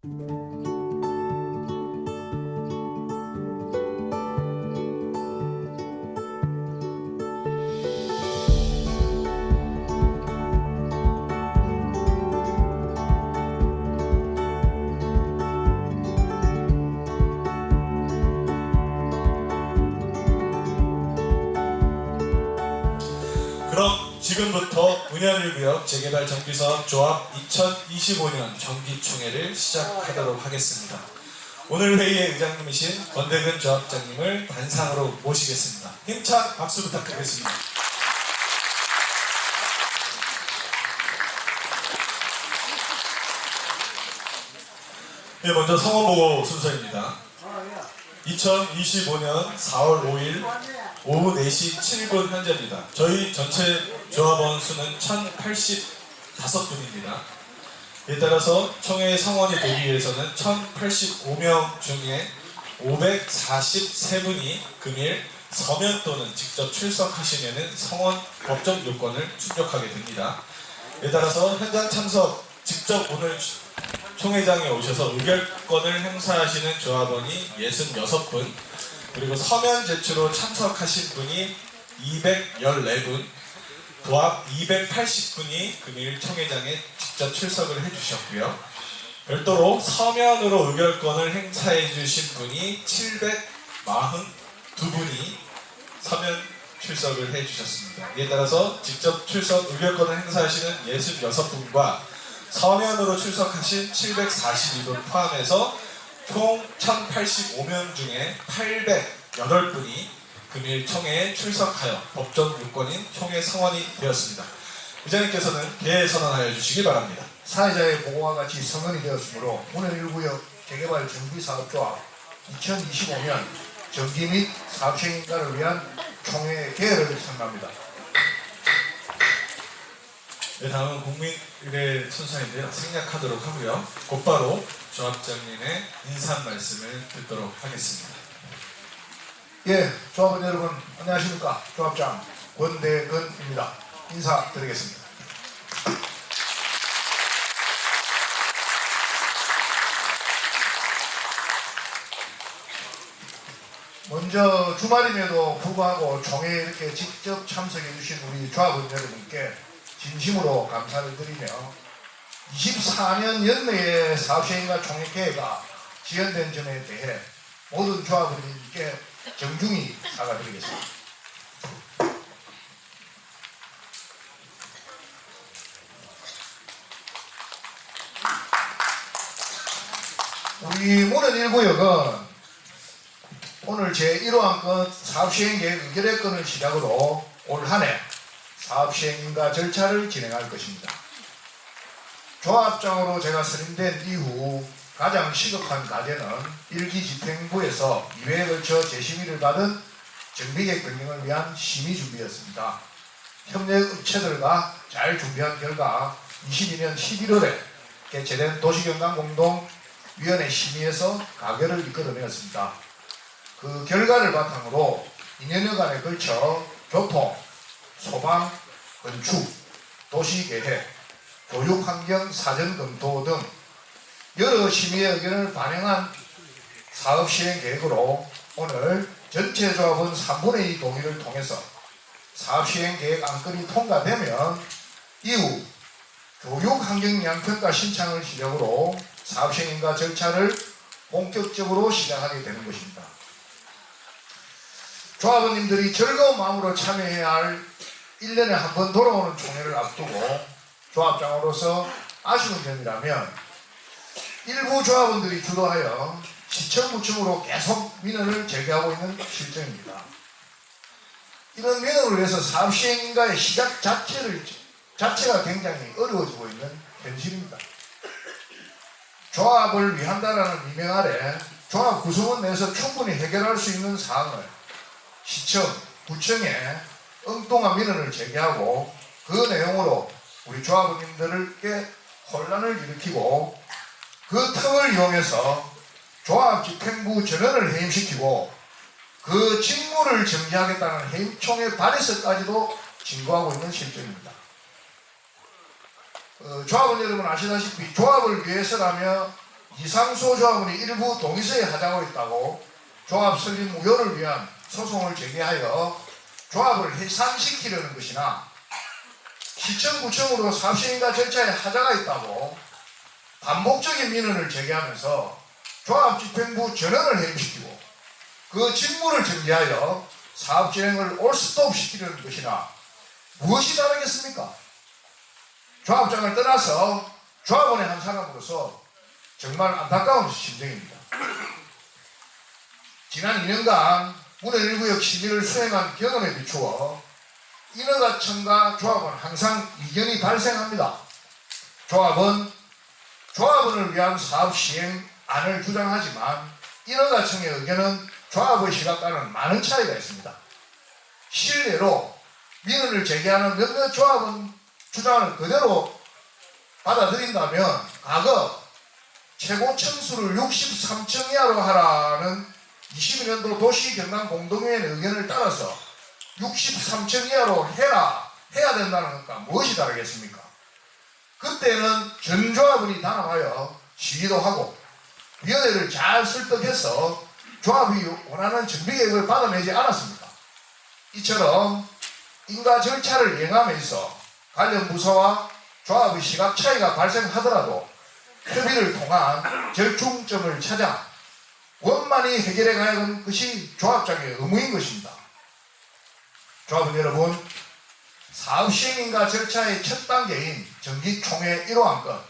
그럼 지금부터 문현일구역 재개발 정비사업 조합 2025년 정기총회를 시작하도록 하겠습니다. 오늘 회의의 의장님이신 권대근 조합장님을 단상으로 모시겠습니다. 힘찬 박수 부탁드리겠습니다. 네, 먼저 성원보고 순서입니다. 2025년 4월 5일 오후 4시 7분 현재입니다. 저희 전체 조합원 수는 1085분입니다. 이에 따라서 총회 성원이 되기 위해서는 1085명 중에 543분이 금일 서면 또는 직접 출석하시면 성원 법적 요건을 충족하게 됩니다. 이에 따라서 현장 참석 직접 오늘 총회장에 오셔서 의결권을 행사하시는 조합원이 66분, 그리고 서면 제출로 참석하신 분이 214분, 도합 280분이 금일 총회장에 직접 출석을 해주셨고요. 별도로 서면으로 의결권을 행사해 주신 분이 742분이 서면 출석을 해주셨습니다. 이에 따라서 직접 출석 의결권을 행사하시는 66분과 서면으로 출석하신 742분 포함해서 총 1085명 중에 808분이 금일 총회에 출석하여 법적 요건인 총회 성원이 되었습니다. 의장님께서는 개회 선언하여 주시기 바랍니다. 사회자의 보고와 같이 성원이 되었으므로 문현일구역 재개발 정비사업조합 2025년 정기 및 사업시행인가를 위한 총회 개회를 선언합니다. 네, 다음은 국민의례 순서인데요. 생략하도록 하고요. 곧바로 조합장님의 인사 말씀을 듣도록 하겠습니다. 예, 조합원 여러분 안녕하십니까? 조합장 권대근입니다. 인사드리겠습니다. 먼저 주말임에도 불구하고 총회에 이렇게 직접 참석해 주신 우리 조합원 여러분께 진심으로 감사를 드리며 24년 연내에 사업시행과 총회 개회가 지연된 점에 대해 모든 조합원님께 정중히 사과드리겠습니다. 우리 문현일구역은 오늘 제1호안건 사업시행계획 의결의건을 시작으로 올 한해 사업시행인가 절차를 진행할 것입니다. 조합장으로 제가 선임된 이후 가장 시급한 과제는 일기집행부에서 2회에 걸쳐 재심의를 받은 정비계획 변경을 위한 심의 준비였습니다. 협력 업체들과 잘 준비한 결과 22년 11월에 개최된 도시경관공동위원회 심의에서 가결을 이끌어내었습니다. 그 결과를 바탕으로 2년여간에 걸쳐 교통, 소방, 건축, 도시계획, 교육환경 사전검토 등 여러 심의의 의견을 반영한 사업시행계획으로 오늘 전체 조합원 3분의 2 동의를 통해서 사업시행계획 안건이 통과되면 이후 교육환경양평가 신청을 시작으로 사업시행인가 절차를 본격적으로 시작하게 되는 것입니다. 조합원님들이 즐거운 마음으로 참여해야 할 1년에 한 번 돌아오는 총회를 앞두고 조합장으로서 아쉬운 점이라면 일부 조합원들이 주도하여 시청구청으로 계속 민원을 제기하고 있는 실정입니다. 이런 민원을 위해서 사업시행인가의 시작 자체가 굉장히 어려워지고 있는 현실입니다. 조합을 위한다라는 미명 아래 조합 구성원 내에서 충분히 해결할 수 있는 사항을 시청, 구청에 엉뚱한 민원을 제기하고 그 내용으로 우리 조합원님들께 혼란을 일으키고 그 틈을 이용해서 조합집행부 전원을 해임시키고 그 직무를 정지하겠다는 해임총회 발의서까지도 진거하고 있는 실정입니다. 조합원 여러분 아시다시피 조합을 위해서라며 이상소 조합원이 일부 동의서에 하자고 있다고 조합 설립 무효를 위한 소송을 제기하여 조합을 해산시키려는 것이나 시청구청으로 사업시행과 절차에 하자가 있다고 반복적인 민원을 제기하면서 조합집행부 전원을 해임시키고 그 직무를 정지하여 사업 진행을 올스톱 시키려는 것이나 무엇이 다르겠습니까? 조합장을 떠나서 조합원의 한 사람으로서 정말 안타까운 심정입니다. 지난 2년간 문현 1구역 시민을 수행한 경험에 비추어 인허가청과 조합은 항상 이견이 발생합니다. 조합원을 위한 사업 시행안을 주장하지만 인허가청의 의견은 조합의 시각과는 많은 차이가 있습니다. 실례로 민원을 제기하는 몇몇 조합은 주장을 그대로 받아들인다면 과거 최고 층수를 63층 이하로 하라는 22년도 도시경남공동회의 의견을 따라서 63층 이하로 해야 된다는 것과 무엇이 다르겠습니까? 그때는 전 조합원이 단합하여 시위도 하고 위원회를 잘 설득해서 조합이 원하는 정비계획을 받아내지 않았습니까? 이처럼 인가 절차를 이행함에 있어 관련 부서와 조합의 시각 차이가 발생하더라도 협의를 통한 절충점을 찾아 원만히 해결해 가야 하는 것이 조합장의 의무인 것입니다. 조합원 여러분, 사업시행인가 절차의 첫 단계인 정기총회 1호 안건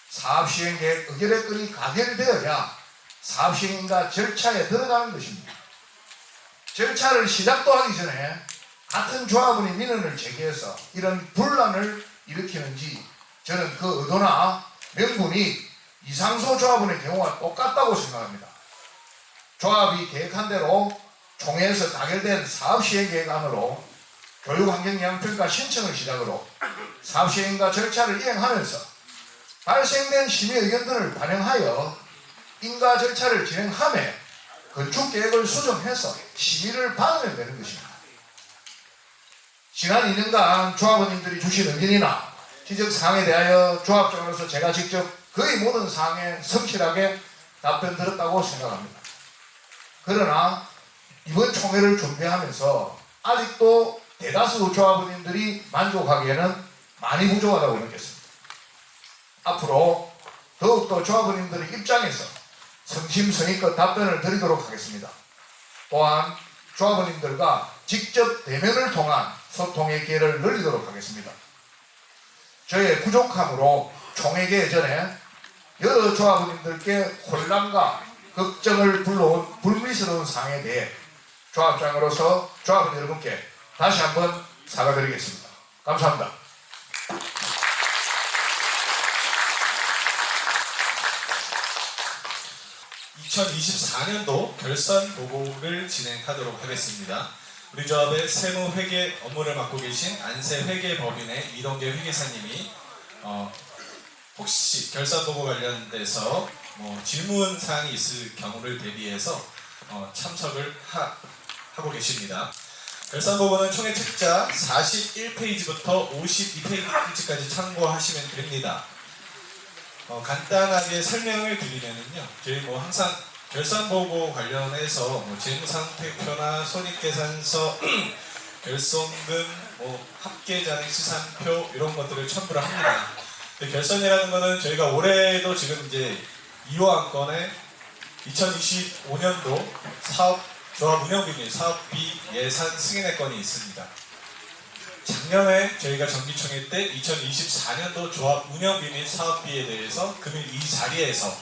사업시행계획 의결의 건이 가결되어야 사업시행인가 절차에 들어가는 것입니다. 절차를 시작도 하기 전에 같은 조합원이 민원을 제기해서 이런 분란을 일으키는지 저는 그 의도나 명분이 이상소 조합원의 경우와 똑같다고 생각합니다. 조합이 계획한 대로 총회에서 가결된 사업시행계획안으로 교육환경영향평가 신청을 시작으로 사업시행과 절차를 이행하면서 발생된 심의 의견들을 반영하여 인가 절차를 진행하며 건축계획을 수정해서 심의를 받으면 되는 것입니다. 지난 2년간 조합원님들이 주신 의견이나 지적사항에 대하여 조합장으로서 제가 직접 거의 모든 사항에 성실하게 답변 드렸다고 생각합니다. 그러나 이번 총회를 준비하면서 아직도 대다수 조합원님들이 만족하기에는 많이 부족하다고 느꼈습니다. 앞으로 더욱더 조합원님들의 입장에서 성심성의껏 답변을 드리도록 하겠습니다. 또한 조합원님들과 직접 대면을 통한 소통의 기회를 늘리도록 하겠습니다. 저의 부족함으로 총회 개최 전에 여러 조합원님들께 혼란과 걱정을 불러온 불미스러운 사항에 대해 조합장으로서 조합원 여러분께 다시 한번 사과드리겠습니다. 감사합니다. 2024년도 결산 보고를 진행하도록 하겠습니다. 우리 조합의 세무 회계 업무를 맡고 계신 안세 회계법인의 이동계 회계사님이 혹시 결산 보고 관련돼서 질문 사항이 있을 경우를 대비해서 참석을 하고 계십니다. 결산 보고는 총회 책자 41페이지부터 52페이지까지 참고하시면 됩니다. 간단하게 설명을 드리면은요, 저희 항상 결산 보고 관련해서 재무상태표나 손익계산서, 결손금, 합계잔액 시산표 이런 것들을 첨부를 합니다. 결선이라는 거는 저희가 올해도 지금 이제 2호 안건에 2025년도 조합 운영비 및 사업비 예산 승인의 건이 있습니다. 작년에 저희가 정기총회 때 2024년도 조합 운영비 및 사업비에 대해서 금일 이 자리에서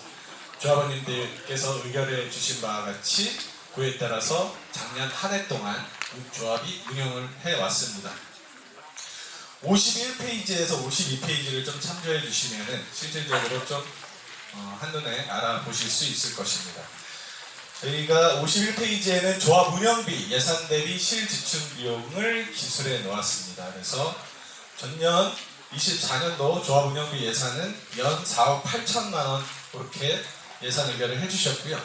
조합원님들께서 의결해 주신 바와 같이 그에 따라서 작년 한 해 동안 조합이 운영을 해왔습니다. 51페이지에서 52페이지를 좀 참조해 주시면 실질적으로 좀 한눈에 알아보실 수 있을 것입니다. 저희가 51페이지에는 조합 운영비 예산 대비 실지출 비용을 기술해 놓았습니다. 그래서 전년 24년도 조합 운영비 예산은 연 4억 8천만 원 그렇게 예산 의결을 해주셨고요.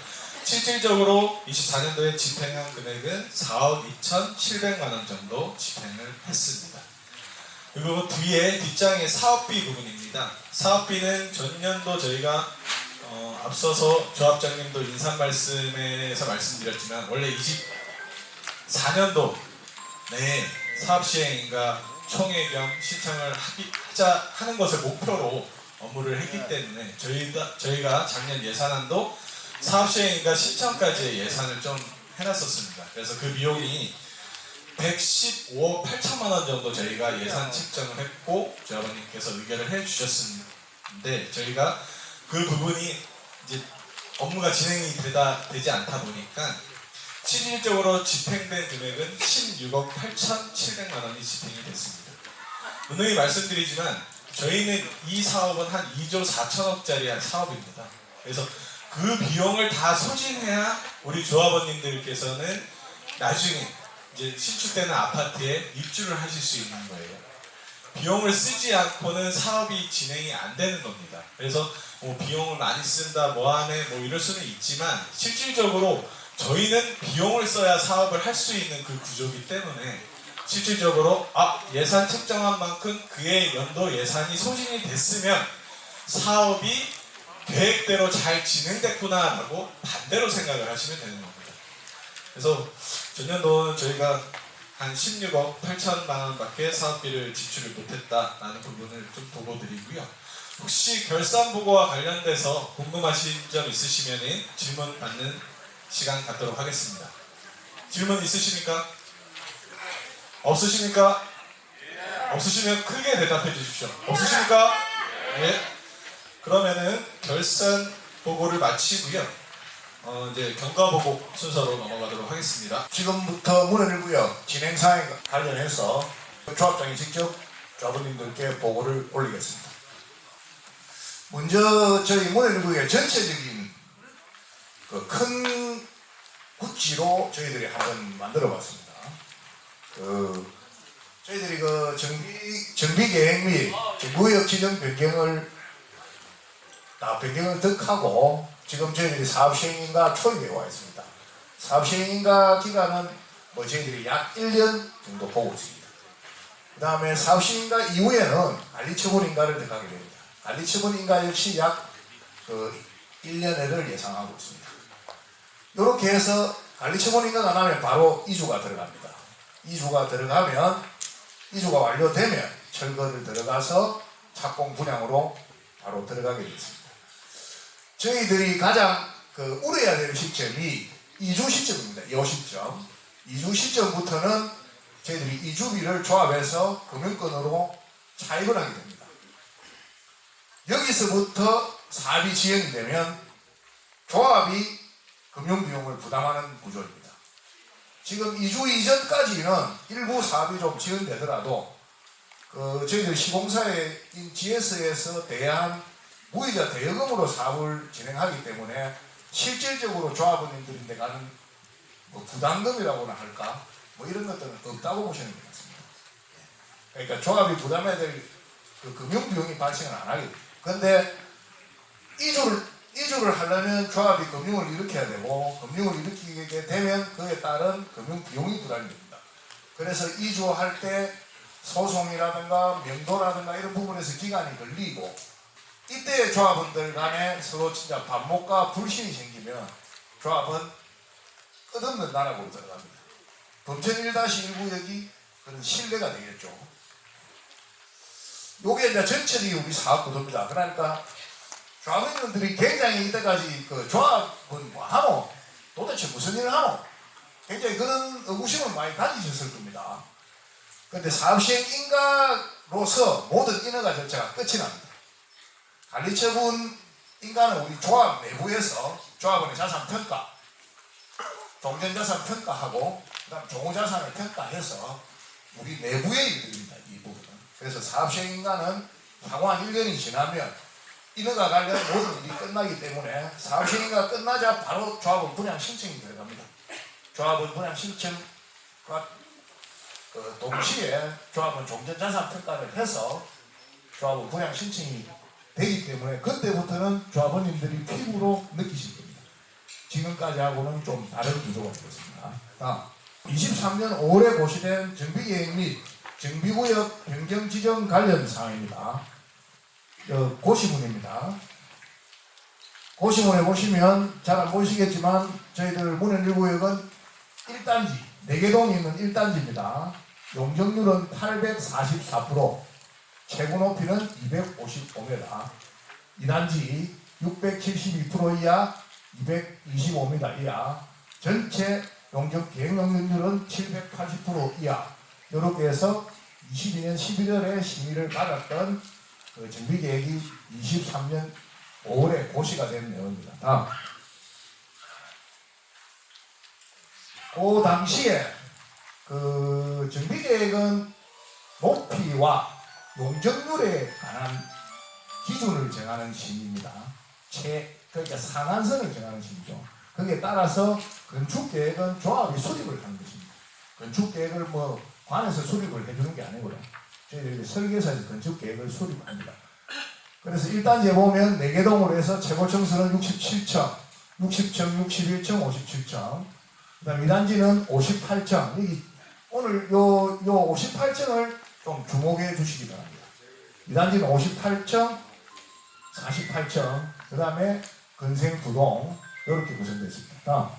실질적으로 24년도에 집행한 금액은 4억 2,700만 원 정도 집행을 했습니다. 그리고 뒤에 뒷장의 사업비 부분입니다. 사업비는 전년도 저희가 앞서서 조합장님도 인사 말씀에서 말씀드렸지만 원래 24년도 내에 사업 시행인가 총회 겸 신청을 하는 것을 목표로 업무를 했기 때문에 저희가 작년 예산안도 사업 시행인가 신청까지의 예산을 좀 해놨었습니다. 그래서 그 비용이 115억 8천만 원 정도 저희가 예산 책정을 했고 조합원님께서 의결을 해주셨는데 저희가 그 부분이 이제 업무가 진행이 되지 않다 보니까 실질적으로 집행된 금액은 16억 8,700만 원이 집행이 됐습니다. 분명히 말씀드리지만 저희는 이 사업은 한 2조 4천억짜리 사업입니다. 그래서 그 비용을 다 소진해야 우리 조합원님들께서는 나중에 이제 신축되는 아파트에 입주를 하실 수 있는 거예요. 비용을 쓰지 않고는 사업이 진행이 안 되는 겁니다. 그래서 뭐 비용을 많이 쓴다, 뭐하네, 뭐 이럴 수는 있지만 실질적으로 저희는 비용을 써야 사업을 할 수 있는 그 구조이기 때문에 실질적으로 예산 책정한 만큼 그의 연도 예산이 소진이 됐으면 사업이 계획대로 잘 진행됐구나라고 반대로 생각을 하시면 되는 겁니다. 그래서 전년도는 저희가 한 16억 8천만 원밖에 사업비를 지출을 못했다라는 부분을 좀 보고드리고요. 혹시 결산 보고와 관련돼서 궁금하신 점 있으시면 질문 받는 시간 갖도록 하겠습니다. 질문 있으십니까? 없으십니까? 없으시면 크게 대답해 주십시오. 없으십니까? 네. 그러면은 결산 보고를 마치고요. 이제 경과 보고 순서로 넘어가도록 하겠습니다. 지금부터 문헌일구역 진행 사항에 관련해서 조합장이 직접 조합원님들께 보고를 올리겠습니다. 먼저 저희 문헌일구역의 전체적인 그 큰 구치로 저희들이 한번 만들어봤습니다. 저희들이 그 정비 계획 및 구역 지정 변경을 득하고 지금 저희들이 사업 시행인가 초입에 와 있습니다. 사업 시행인가 기간은 저희들이 약 1년 정도 보고 있습니다. 그 다음에 사업 시행인가 이후에는 관리처분인가를 득하게 됩니다. 관리처분인가 역시 약 1년을 예상하고 있습니다. 이렇게 해서 관리처분인가가 나면 바로 이주가 들어갑니다. 이주가 들어가면 이주가 완료되면 철거를 들어가서 착공 분양으로 바로 들어가게 되겠습니다. 저희들이 가장 우려해야 되는 시점이 이주 시점입니다. 이 시점. 이주 시점부터는 저희들이 이주비를 조합해서 금융권으로 차입을 하게 됩니다. 여기서부터 사업이 지연이 되면 조합이 금융비용을 부담하는 구조입니다. 지금 이주 이전까지는 일부 사업이 좀 지연되더라도 저희들 시공사인 GS에서 대한 무이자 대여금으로 사업을 진행하기 때문에 실질적으로 조합원님들인데 가는 부담금이라고나 할까 이런 것들은 없다고 보시는 것 같습니다. 그러니까 조합이 부담해야 될 금융비용이 발생을 안 하게 됩니다. 그런데 이주를 하려면 조합이 금융을 일으켜야 되고 금융을 일으키게 되면 그에 따른 금융비용이 부담이 됩니다. 그래서 이주할 때 소송이라든가 명도라든가 이런 부분에서 기간이 걸리고 이때 조합원들 간에 서로 진짜 반목과 불신이 생기면 조합은 끝없는 나락으로 들어갑니다. 범천 1-1구역이 그런 신뢰가 되겠죠. 요게 이제 전체적인 우리 사업 구도입니다. 그러니까 조합원들이 굉장히 이때까지 조합은 뭐 하노? 도대체 무슨 일을 하노? 굉장히 그런 의구심을 많이 가지셨을 겁니다. 그런데 사업 시행 인가로서 모든 인허가 절차가 끝이 납니다. 관리처분 인가는 우리 조합 내부에서 조합원의 자산 평가, 종전자산 평가하고 그다음 종후자산을 평가해서 우리 내부의 일들입니다. 이 부분은. 그래서 사업 시행 인가는 향후 한 1년이 지나면 인허가 관련 모든 일이 끝나기 때문에 사업 시행 인가가 끝나자 바로 조합원 분양 신청이 들어갑니다. 조합원 분양 신청과 동시에 조합원 종전자산 평가를 해서 조합원 분양 신청이 되기 때문에 그때부터는 조합원님들이 피부로 느끼실 겁니다. 지금까지 하고는 좀 다른 구조가 되겠습니다. 23년 5월에 고시된 정비계획 및 정비구역 변경 지정 관련 사항입니다. 고시문입니다. 고시문에 보시면 잘 안 보이시겠지만 저희들 문현 1구역은 1단지, 4개동이 있는 1단지입니다. 용적률은 844%, 최고 높이는 255m, 2단지 672% 이하, 225m 이하, 전체 용적 계획용적률은 780% 이하. 이렇게 해서 22년 11월에 심의를 받았던 그 정비계획이 23년 5월에 고시가 된 내용입니다. 다음. 그 당시에 그 정비계획은 높이와 용적률에 관한 기준을 정하는 심의입니다. 그러니까 상한선을 정하는 심의죠. 거기에 따라서 건축계획은 조합이 수립을 하는 것입니다. 건축계획을 뭐 관에서 수립을 해주는 게 아니고요. 저희들이 설계사에서 건축계획을 수립합니다. 그래서 1단지에 보면 4개동으로 해서 최고 층수는 67층, 60층, 61층, 57층. 그 다음 2단지는 58층. 여기 오늘 요 58층을 좀 주목해 주시기 바랍니다. 2단지는 58층, 48층, 그 다음에 건생 2동, 이렇게 구성되어 있습니다.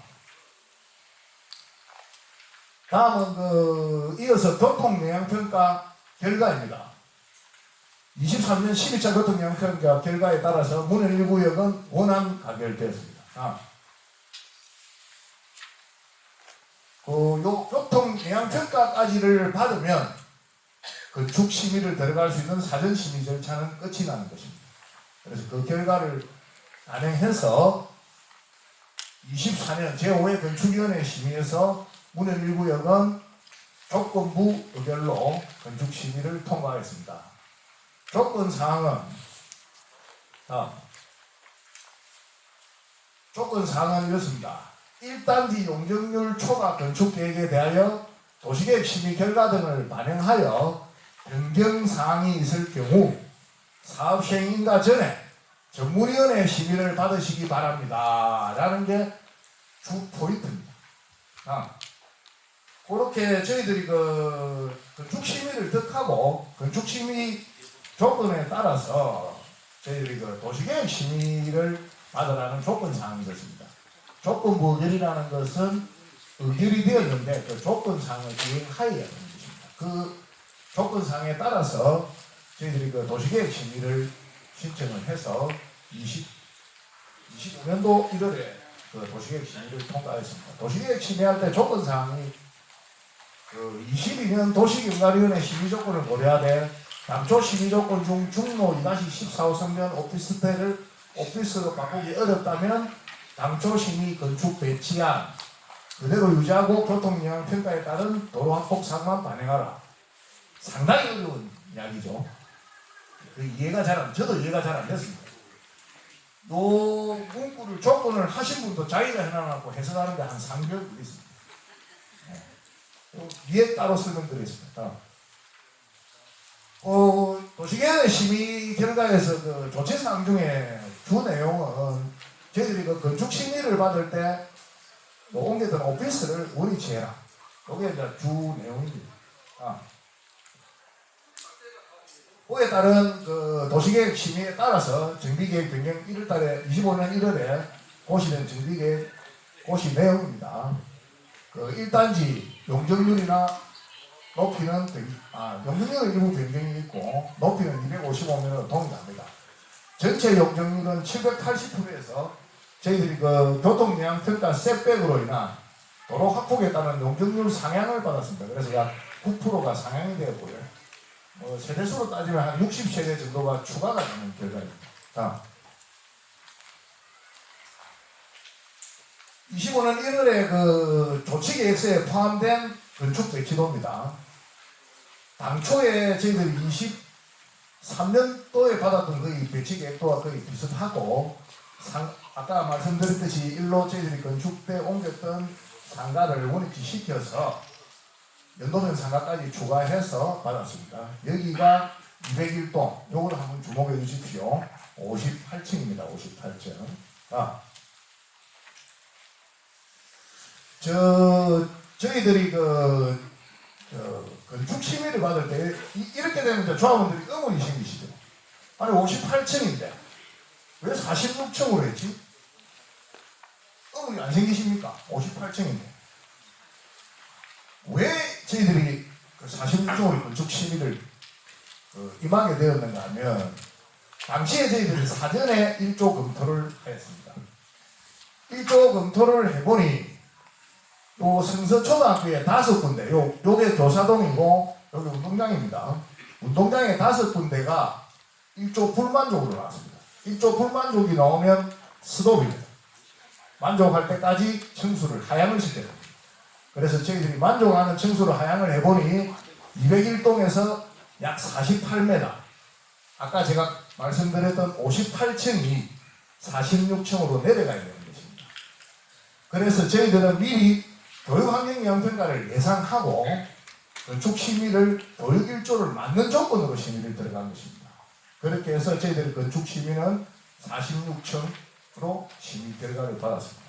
다음은 이어서 교통영향평가 결과입니다. 23년 12차 교통영향평가 결과에 따라서 문현 1구역은 원안 가결되었습니다. 요 교통영향평가까지를 받으면 건축 심의를 들어갈 수 있는 사전 심의 절차는 끝이 나는 것입니다. 그래서 그 결과를 단행해서 24년 제5회 건축위원회 심의에서 문현 1구역은 조건부 의결로 건축 심의를 통과했습니다. 조건사항은 이렇습니다. 1단지 용적률 초과 건축계획에 대하여 도시계획 심의 결과 등을 반영하여 변경사항이 있을 경우 사업 시행 인가 전에 전문위원회 심의를 받으시기 바랍니다. 라는 게 주 포인트입니다. 그렇게 저희들이 건축심의를 득하고 건축심의 조건에 따라서 저희들이 도시계획 심의를 받으라는 조건사항이 있었습니다. 조건부 의결이라는 것은 의결이 되었는데 그 조건사항을 이행하여야 하는 것입니다. 그 조건사항에 따라서 저희들이 도시계획 심의를 신청을 해서 25년도 1월에 도시계획 심의를 통과했습니다. 도시계획 심의할 때 조건사항이 22년 도시경관위원회 심의조건을 고려하되 당초 심의조건 중 중로 2-14호선면 오피스텔을 오피스로 바꾸기 어렵다면 당초 심의 건축 배치안 그대로 유지하고 교통영향평가에 따른 도로 확폭사항만 반영하라. 상당히 어려운 이야기죠. 저도 이해가 잘 안 됐습니다. 요 문구를 조건을 하신 분도 자기가 해놔놓고 해석하는데 한 3개월 걸렸습니다. 위에 따로 설명드리겠습니다. 도시계획 심의 결과에서 조치사항 중에 주 내용은 저희들이 건축 심의를 받을 때 옮겼던 오피스를 원위치해라. 이게 이제 주 내용입니다. 그에 따른 도시계획 심의에 따라서 정비계획 변경 1월달에 25년 1월에 고시된 정비계획 고시 내용입니다. 1단지 용적률이나 높이는 용적률은 일부 변경이 있고 높이는 255m로 동일합니다. 전체 용적률은 780%에서 저희들이 교통영향평가 셋백으로 인한 도로 확폭에 따른 용적률 상향을 받았습니다. 그래서 약 9%가 상향이 되었고요. 세대수로 따지면 한 60세대 정도가 추가가 되는 결과입니다. 25년 1월에 조치계획서에 포함된 건축 배치도입니다. 당초에 저희들이 23년도에 받았던 이 배치계획도와 거의 비슷하고 아까 말씀드렸듯이 일로 저희들이 건축 때 옮겼던 상가를 원위치시켜서 연도면 상가까지 추가해서 받았습니다. 여기가 201동, 요걸 한번 주목해 주십시오. 58층입니다. 58층. 저희들이 건축 심의를 받을 때 이렇게 되면 이제 조합원들이 의문이 생기시죠. 아니 58층인데 왜 46층으로 했지? 건물이 안 생기십니까? 58층인데. 왜 저희들이 그 46층으로 건축 심의를 임하게 되었는가 하면, 당시에 저희들이 사전에 1조 검토를 하였습니다. 1조 검토를 해보니, 요 성서초등학교에 5군데, 요게 교사동이고, 여기 운동장입니다. 운동장에 5군데가 1조 불만족으로 나왔습니다. 1조 불만족이 나오면 스톱입니다. 만족할 때까지 층수를 하향을 시켜야 됩니다. 그래서 저희들이 만족하는 층수를 하향을 해보니 201동에서 약 48m, 아까 제가 말씀드렸던 58층이 46층으로 내려가야 되는 것입니다. 그래서 저희들은 미리 교육환경영평가를 예상하고 건축 심의를 교육 1조를 맞는 조건으로 심의를 들어간 것입니다. 그렇게 해서 저희들이 건축 심의는 46층으로 심의 결과를 받았습니다.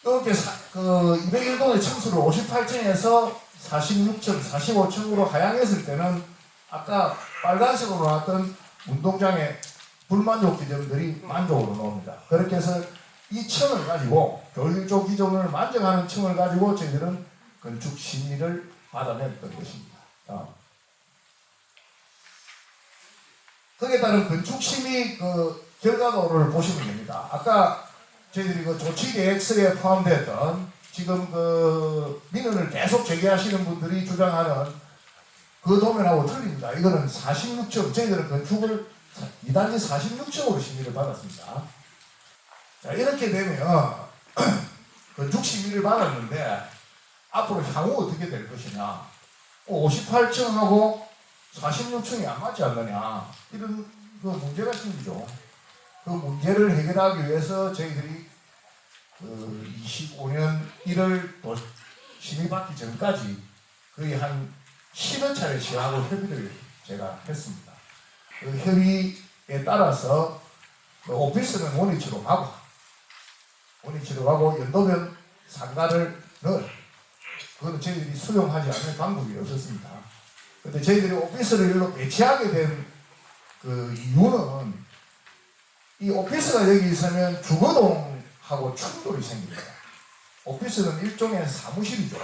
이렇게 201동의 층수를 58층에서 46층, 45층으로 하향했을 때는 아까 빨간색으로 나왔던 운동장의 불만족 기준들이 만족으로 나옵니다. 그렇게 해서 이 층을 가지고 교육조 기준을 만족하는 층을 가지고 저희들은 건축 심의를 받아냈던 것입니다. 거기에 따른 건축 심의 결과도를 보시면 됩니다. 아까 저희들이 조치 계획서에 포함됐던 지금 민원을 계속 제기하시는 분들이 주장하는 그 도면하고 틀립니다. 이거는 46층, 저희들은 건축을 2단지 46층으로 심의를 받았습니다. 자, 이렇게 되면 건축 심의를 받았는데 앞으로 향후 어떻게 될 것이냐, 58층하고 46층이 안 맞지 않느냐, 이런 문제가 생기죠. 그 문제를 해결하기 위해서 저희들이 25년 1월 심의 받기 전까지 거의 한 10여 차례 시하고 협의를 제가 했습니다. 그 협의에 따라서 오피스는 원위치로 가고 연도변 상가를 넣어요. 그거는 저희들이 수용하지 않을 방법이 없었습니다. 그런데 저희들이 오피스를 일로 배치하게 된 그 이유는 이 오피스가 여기 있으면 주거동하고 충돌이 생깁니다. 오피스는 일종의 사무실이죠.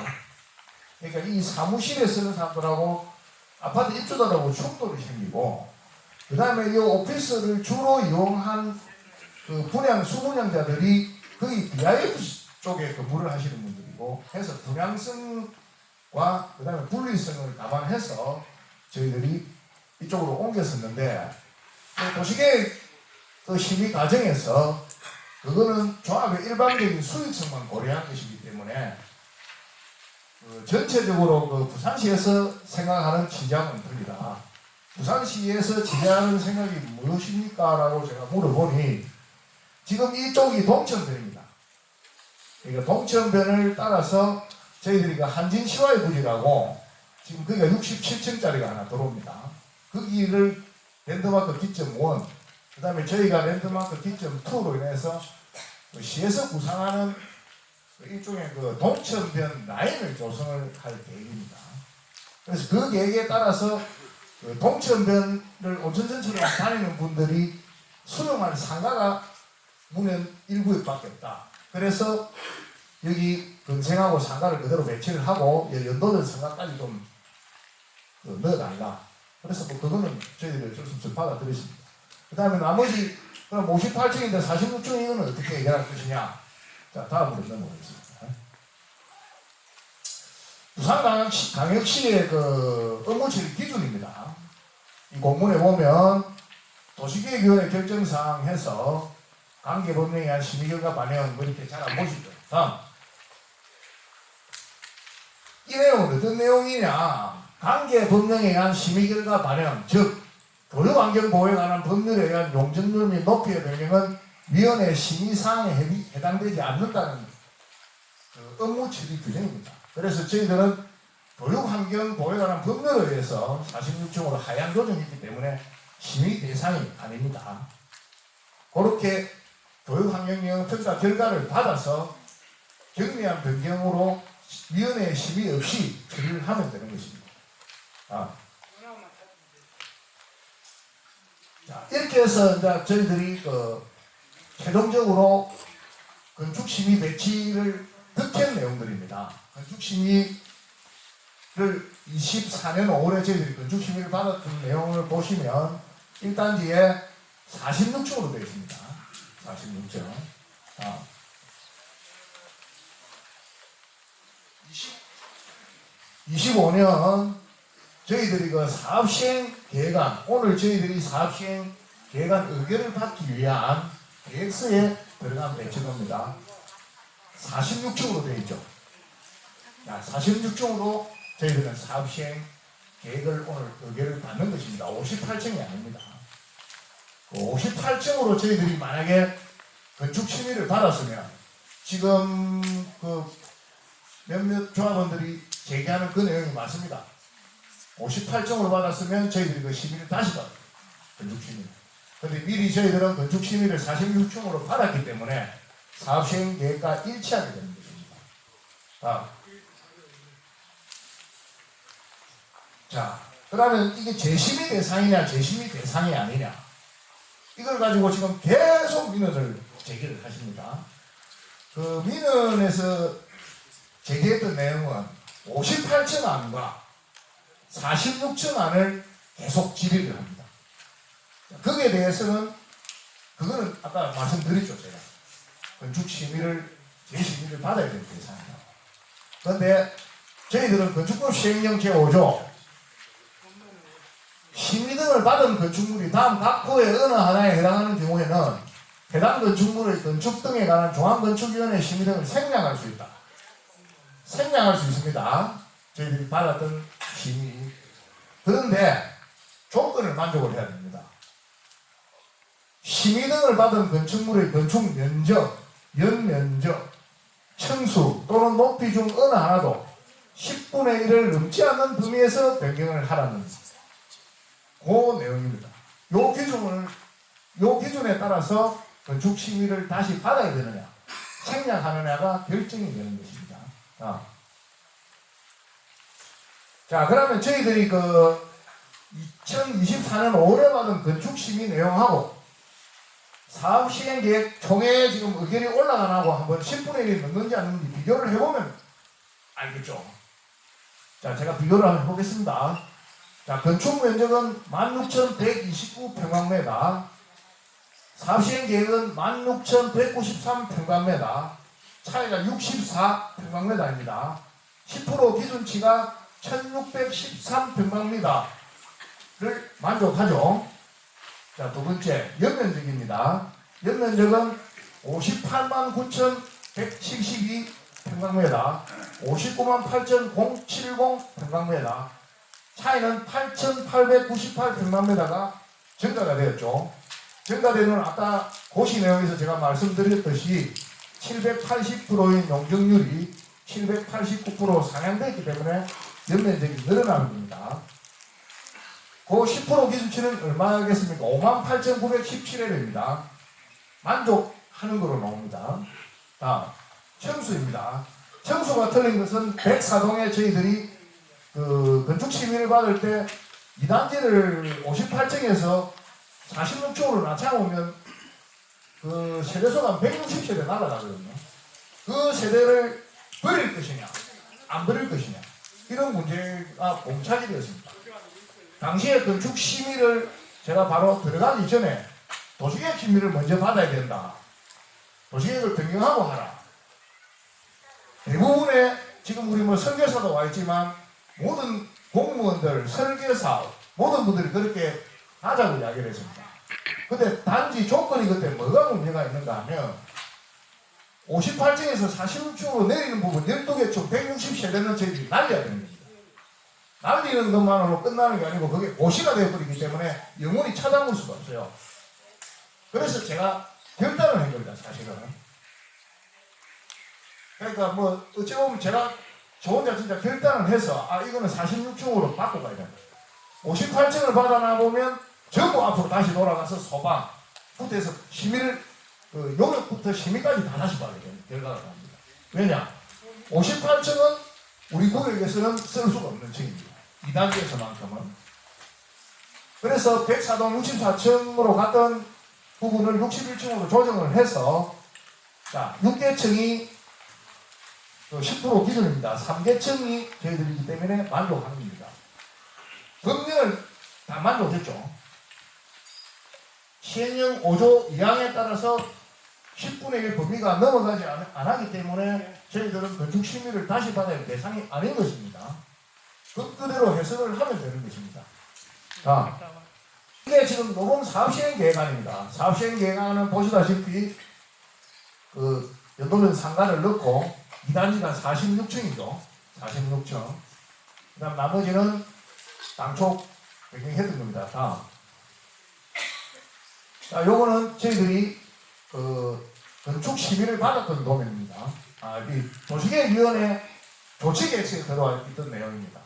그러니까 이 사무실에 쓰는 사람들하고 아파트 입주자들하고 충돌이 생기고, 그 다음에 이 오피스를 주로 이용한 그 수분양자들이 거의 BIF 쪽에 근무를 하시는 분들이고 해서 분양성과 그 다음에 분리성을 감안해서 저희들이 이쪽으로 옮겼었는데, 도시계획 심의 과정에서 그거는 조합의 일반적인 수익성만 고려한 것이기 때문에 전체적으로 부산시에서 생각하는 지장은 틀리다. 부산시에서 지장하는 생각이 무엇입니까? 라고 제가 물어보니 지금 이쪽이 동천변입니다. 그러니까 동천변을 따라서 저희들이 한진시와의 부지라고 지금 거기가 67층짜리가 하나 들어옵니다. 거기를 랜드마크 기점 1, 그 다음에 저희가 랜드마크 기점 2로 인해서 시에서 구상하는 일종의 동천변 라인을 조성을 할 계획입니다. 그래서 그 계획에 따라서 동천변을 온천전처럼 다니는 분들이 수용할 상가가 문현 일구역밖에 없다. 그래서 여기 근생하고 상가를 그대로 배치를 하고 연도전 상가까지 좀 넣어달라. 그래서 그거는 저희들이 어쩔 수 없이 받아들였습니다. 그 다음에 나머지 그럼 58층인데 46층 이거는 어떻게 해결할 것이냐. 자, 다음으로 넘어가겠습니다. 부산광역시의 업무 처리 기준입니다. 이 공문에 보면 도시계획위원회 결정사항 해서 관계법령에 의한 심의결과 반영 이렇게 잘 안 보시죠. 다음. 이 내용은 어떤 내용이냐. 관계법령에 의한 심의결과 반영, 즉 교육환경보호에 관한 법률에 의한 용적률 및 높이의 변경은 위원회 심의사항에 해당되지 않는다는 업무 처리 규정입니다. 그래서 저희들은 교육환경보호에 관한 법률에 의해서 46층으로 하향 조정했기 때문에 심의 대상이 아닙니다. 그렇게 교육환경영평가 결과를 받아서 경미한 변경으로 위원회 심의 없이 처리를 하면 되는 것입니다. 자, 이렇게 해서 이제 저희들이 최종적으로 건축심의 배치를 득한 내용들입니다. 건축심의를 24년 5월에 저희들이 건축심의를 받았던 내용을 보시면 1단지에 46층으로 되어 있습니다. 46층. 25년 저희들이 그 사업시행 계획안, 오늘 저희들이 사업시행 계획안 의결을 받기 위한 계획서에 들어간 배치도입니다. 46층으로 되어 있죠. 46층으로 저희들은 사업시행 계획을 오늘 의결을 받는 것입니다. 58층이 아닙니다. 58층으로 저희들이 만약에 건축심의를 받았으면 지금 그 몇몇 조합원들이 제기하는 그 내용이 맞습니다. 58층으로 받았으면 저희들이 그 심의를 다시 받아요. 건축심의. 근데 미리 저희들은 건축심의를 46층으로 받았기 때문에 사업시행 계획과 일치하게 되는 것입니다. 자, 그러면 이게 재심의 대상이냐 재심의 대상이 아니냐 이걸 가지고 지금 계속 민원을 제기를 하십니다. 그 민원에서 제기했던 내용은 58층 안과 46층 안을 계속 질의를 합니다. 거기에 대해서는 그거는 아까 말씀드렸죠. 제가 건축심의를 재심의를 받아야 되는 대상이다. 그런데 저희들은 건축법 시행령 제5조 심의 등을 받은 건축물이 다음 각 호의 어느 하나에 해당하는 경우에는 해당 건축물의 건축 등에 관한 중앙건축위원회 심의 등을 생략할 수 있다. 생략할 수 있습니다. 저희들이 받았던 심의. 그런데 조건을 만족을 해야 됩니다. 심의 등을 받은 건축물의 건축 면적, 연면적, 층수 또는 높이 중 어느 하나도 10분의 1을 넘지 않는 범위에서 변경을 하라는 그 내용입니다. 요 기준에 따라서 건축 심의를 다시 받아야 되느냐, 생략하느냐가 결정이 되는 것입니다. 자, 그러면 저희들이 그 2024년 5월에 받은 건축 심의 내용하고 사업 시행 계획 총회 지금 의견이 올라가나고 한번 10분의 1이 넘는지 안 넘는지 비교를 해보면 알겠죠. 자, 제가 비교를 한번 해보겠습니다. 자, 건축 면적은 16,129평방미터, 사업 시행 계획은 16,193평방미터, 차이가 64평방미터입니다. 10% 기준치가 1,613평방미터를 만족하죠. 자, 두 번째, 연면적입니다. 연면적은 58만 9,172평방미터, 59만 8,070평방미터, 차이는 8,898평방미터가 증가가 되었죠. 증가되는 아까 고시 내용에서 제가 말씀드렸듯이 780%인 용적률이 789% 상향되었기 때문에 연면적이 늘어나는 겁니다. 그 10% 기준치는 얼마겠습니까? 58,917회입니다. 만족하는 거로 나옵니다. 다음, 청수입니다. 청수가 틀린 것은 104동에 저희들이 그 건축 심의를 받을 때 2단지를 58층에서 46층으로 낮춰보면 그 세대수가 160세대 날아가거든요. 그 세대를 버릴 것이냐, 안 버릴 것이냐, 이런 문제가 공착이 되었습니다. 당시에 건축 심의를 제가 바로 들어가기 전에 도시계획 심의를 먼저 받아야 된다. 도시계획을 변경하고 하라. 대부분의 지금 우리 뭐 설계사도 와 있지만 모든 공무원들, 설계사 모든 분들이 그렇게 하자고 이야기를 했습니다. 근데 단지 조건이 그때 뭐가 문제가 있는가 하면 58층에서 46층으로 내리는 부분 12개 층 160세대는 저희들이 날려야 되는 겁니다. 날리는 것만으로 끝나는 게 아니고 그게 고시가 되어버리기 때문에 영원히 찾아볼 수가 없어요. 그래서 제가 결단을 한 겁니다, 사실은. 그러니까 뭐 어찌 보면 제가 저 혼자 진짜 결단을 해서 이거는 46층으로 바꿔가야 된다. 58층을 받아나 보면 전부 앞으로 다시 돌아가서 소방, 부터해서 심의를 용역부터 심의까지 다 다시 받아야 되는 결과가 나옵니다. 왜냐? 58층은 우리 구역에서는 쓸 수가 없는 층입니다. 2단계에서만큼은. 그래서 104동 64층으로 갔던 부분을 61층으로 조정을 해서 자 6개층이 10% 기준입니다. 3개층이 저희들이기 때문에 만족합니다. 법령을 다 만족했죠. 시행령 5조 2항에 따라서 10분의 1 범위가 넘어가지 안 하기 때문에 저희들은 건축 심의를 다시 받아야 할 대상이 아닌 것입니다. 그 그대로 해석을 하면 되는 것입니다. 자, 이게 지금 노범 사업시행 계획안입니다. 사업시행 계획안은 보시다시피 그 연도면 상가를 넣고 2단지가 46층이죠. 46층. 그 다음 나머지는 당초 변경했던 겁니다. 다음. 자, 요거는 저희들이 건축 심의를 받았던 도면입니다. 이 도시계획위원회 조치계획서에 들어와 있던 내용입니다.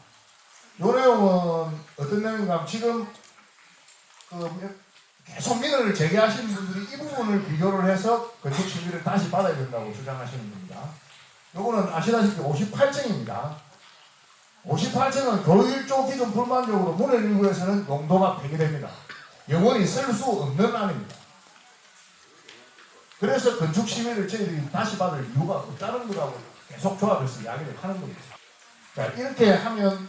요 내용은 어떤 내용인가 하면 지금 계속 민원을 제기하시는 분들이 이 부분을 비교를 해서 건축 심의를 다시 받아야 된다고 주장하시는 겁니다. 요거는 아시다시피 58층입니다. 58층은 교육 1조 기준 불만족으로 문해일구에서는 용도가 폐기됩니다. 영원히 쓸 수 없는 안입니다. 그래서 건축 심의를 저희들이 다시 받을 이유가 없다는 거라고 계속 조합해서 이야기를 하는 겁니다. 자, 이렇게 하면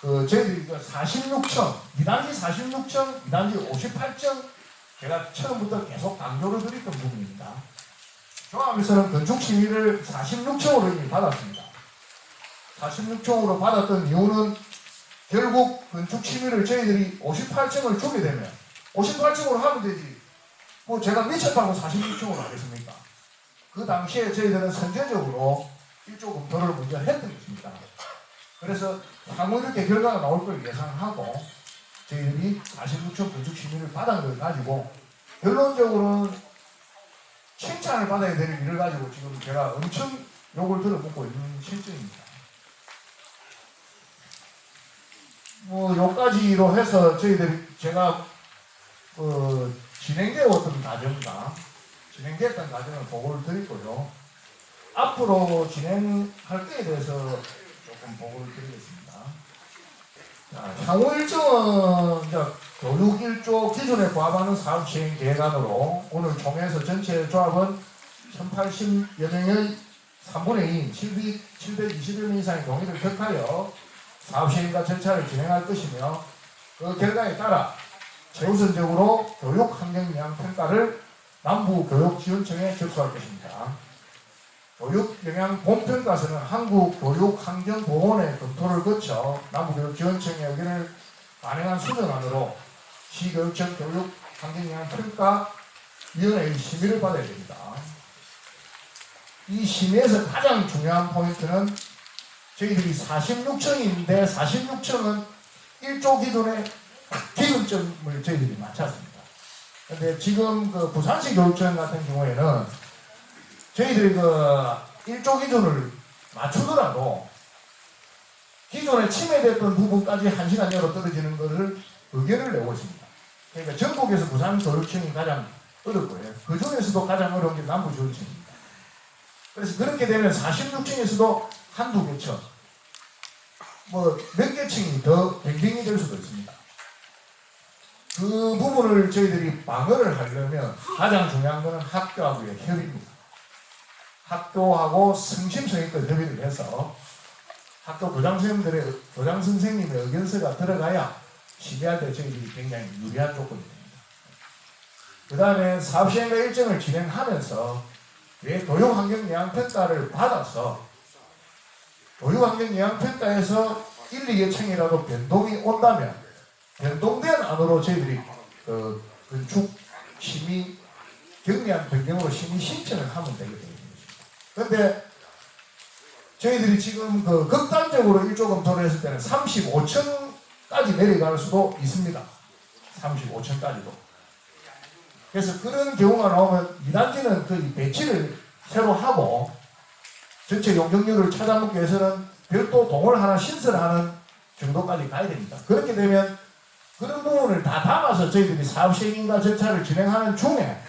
저희들이 46층, 2단지 46층, 2단지 58층 제가 처음부터 계속 강조를 드렸던 부분입니다. 조합에서는 건축 심의를 46층으로 이미 받았습니다. 46층으로 받았던 이유는 결국 건축 심의를 저희들이 58층을 주게 되면 58층으로 하면 되지. 뭐 제가 미쳤다고 46층으로 하겠습니까? 그 당시에 저희들은 선제적으로 일조 검토를 먼저 했던 것입니다. 그래서 향후 이렇게 결과가 나올 걸 예상하고 저희들이 46층 건축 심의를 받은 걸 가지고 결론적으로는 칭찬을 받아야 될 일을 가지고 지금 제가 엄청 욕을 들어먹고 있는 실정입니다. 뭐 요까지로 해서 저희들이 제가 진행되었던 진행됐던 과정을 보고를 드리고요. 앞으로 진행할 때에 대해서 조금 보고를 드리겠습니다. 자, 향후 일정은 교육 1조 기준에 부합하는 사업 시행 계획안으로 오늘 총회에서 전체 조합은 1080여 명의 3분의 2, 720여 명 이상의 동의를 격하여 사업 시행과 절차를 진행할 것이며 그 결과에 따라 최우선적으로 교육 환경 영향 평가를 남부교육지원청에 접수할 것입니다. 교육 영향 본평가서는 한국교육환경보건의 검토를 거쳐 남부교육지원청의 의견을 반영한 수정안으로 시교육청 교육환경영향평가위원회의 심의를 받아야 됩니다. 이 심의에서 가장 중요한 포인트는 저희들이 46층인데 46층은 1조 기준의 기준점을 저희들이 맞췄습니다. 근데 지금 부산시 교육청 같은 경우에는 저희들이 1조 기준을 맞추더라도 기존에 침해됐던 부분까지 1시간여로 떨어지는 것을 의견을 내고 있습니다. 그러니까 전국에서 부산 교육청이 가장 어렵고요. 그 중에서도 가장 어려운 게 남부교육청입니다. 그래서 그렇게 되면 46층에서도 한두 개 층, 몇 개 층이 더 뱅뱅이 될 수도 있습니다. 그 부분을 저희들이 방어를 하려면 가장 중요한 것은 학교하고의 협의입니다. 학교하고 성심성의껏 협의를 해서 학교 교장 선생님의 의견서가 들어가야 심의할 때 저희들이 굉장히 유리한 조건이 됩니다. 그 다음에 사업시행과 일정을 진행하면서 교육환경영향평가를 받아서 교육환경영향평가에서 1, 2개 층이라도 변동이 온다면 변동된 안으로 저희들이 건축 심의 경미한 변경으로 심의 신청을 하면 되게 되어 있는 것입니다. 그런데 저희들이 지금 극단적으로 1조 검토를 했을 때는 35층까지 내려갈 수도 있습니다. 35층까지도. 그래서 그런 경우가 나오면 2단지는 그 배치를 새로 하고 전체 용적률을 찾아먹기 위해서는 별도 동을 하나 신설하는 정도까지 가야 됩니다. 그렇게 되면 그런 부분을 다 담아서 저희들이 사업시행인가 절차를 진행하는 중에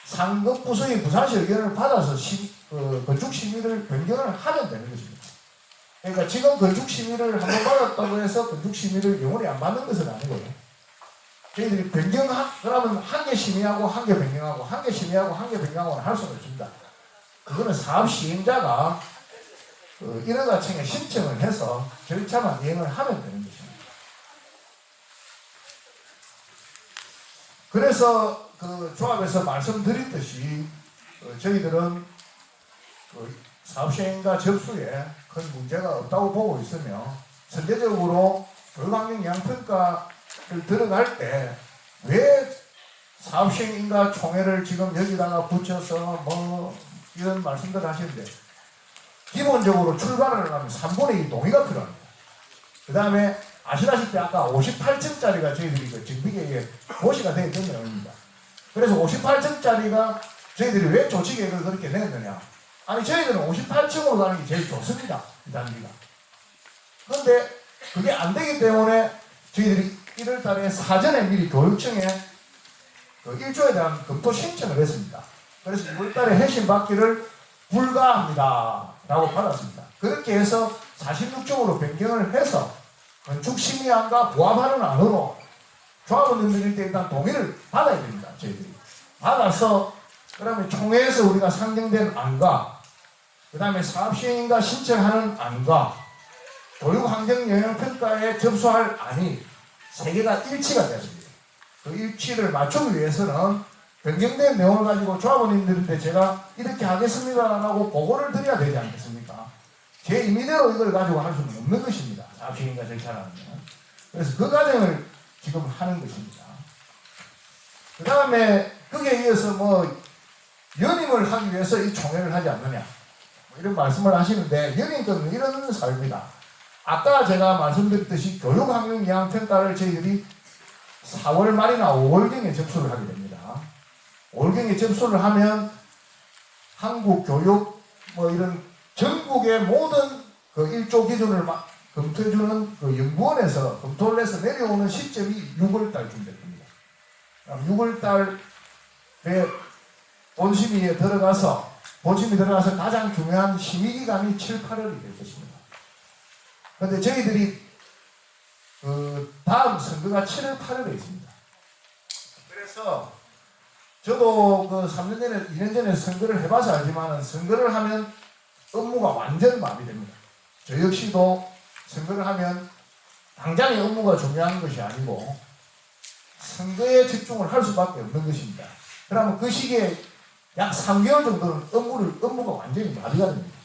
상급 부서의 부산시 의견을 받아서 건축 심의를 변경을 하면 되는 것입니다. 그러니까 지금 건축 심의를 한번 받았다고 해서 건축 심의를 영원히 안 받는 것은 아니거든요. 저희들이 그러면 한 개 심의하고 한 개 변경하고 한 개 심의하고 한 개 변경하고는 할 수는 없습니다. 그거는 사업 시행자가 인허가청에 신청을 해서 절차만 이행을 하면 되는 것입니다. 그래서 그 조합에서 말씀드렸듯이 저희들은 사업시행과 접수에 큰 문제가 없다고 보고 있으며 선제적으로 교육환경 영향평가를 들어갈 때 왜 사업시행인가 총회를 지금 여기다가 붙여서 뭐 이런 말씀들을 하시는데 기본적으로 출발을 하면 3분의 2 동의가 필요합니다. 그 다음에 아시다시피 아까 58층짜리가 저희들이 그 정비계획에 고시가 되어 있던 내용입니다. 그래서 58층짜리가 저희들이 왜 조치계획을 그렇게 냈느냐. 아니 저희들은 58층으로 가는 게 제일 좋습니다. 이 단지가. 그런데 그게 안 되기 때문에 저희들이 1월 달에 사전에 미리 교육청에 그 1조에 대한 검토 신청을 했습니다. 그래서 2월 달에 해신 받기를 불가합니다. 라고 받았습니다. 그렇게 해서 46쪽으로 변경을 해서 건축심의안과 부합하는 안으로 조합원들이 일단 동의를 받아야 됩니다. 저희들이. 받아서 그다음에 총회에서 우리가 상정된 안과 그 다음에 사업시행인가 신청하는 안과 교육환경영향평가에 접수할 안이 세 개가 일치가 되었습니다. 그 일치를 맞추기 위해서는 변경된 내용을 가지고 조합원님들한테 제가 이렇게 하겠습니다라고 보고를 드려야 되지 않겠습니까? 제 임의대로 이걸 가지고 할 수는 없는 것입니다. 사업시행인가 절차라는. 그래서 그 과정을 지금 하는 것입니다. 그 다음에 거기에 이어서 뭐 연임을 하기 위해서 이 총회를 하지 않느냐 뭐 이런 말씀을 하시는데 연임권은 이런 사유입니다. 아까 제가 말씀드렸듯이 교육환경영향평가를 저희들이 4월 말이나 5월경에 접수를 하게 됩니다. 5월경에 접수를 하면 한국교육 뭐 이런 전국의 모든 그 1조 기준을 검토해주는 그 연구원에서 검토를 해서 내려오는 시점이 6월달쯤 될 겁니다. 6월달에 본심의에 들어가서 가장 중요한 심의기간이 7, 8월이 될 것입니다. 그런데 저희들이 다음 선거가 7월, 8월에 있습니다. 그래서 저도 그 3년 전에, 2년 전에 선거를 해봐서 알지만 선거를 하면 업무가 완전 마비됩니다. 저 역시도 선거를 하면 당장의 업무가 중요한 것이 아니고 선거에 집중을 할 수밖에 없는 것입니다. 그러면 그 시기에 약 3개월 정도는 업무가 완전히 마비가 됩니다.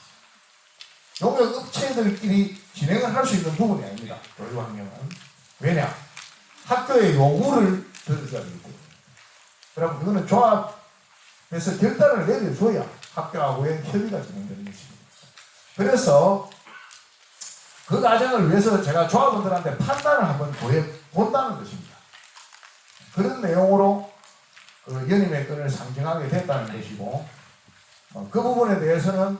용역 업체들끼리 진행을 할 수 있는 부분이 아닙니다. 교육환경은. 왜냐? 학교의 요구를 들어줘야 되기 때문에. 그럼 그거는 조합에서 결단을 내려줘야 학교하고의 협의가 진행되는 것입니다. 그래서 그 과정을 위해서 제가 조합원들한테 판단을 한번 보여본다는 것입니다. 그런 내용으로 그 연임의 건을 상정하게 됐다는 것이고 그 부분에 대해서는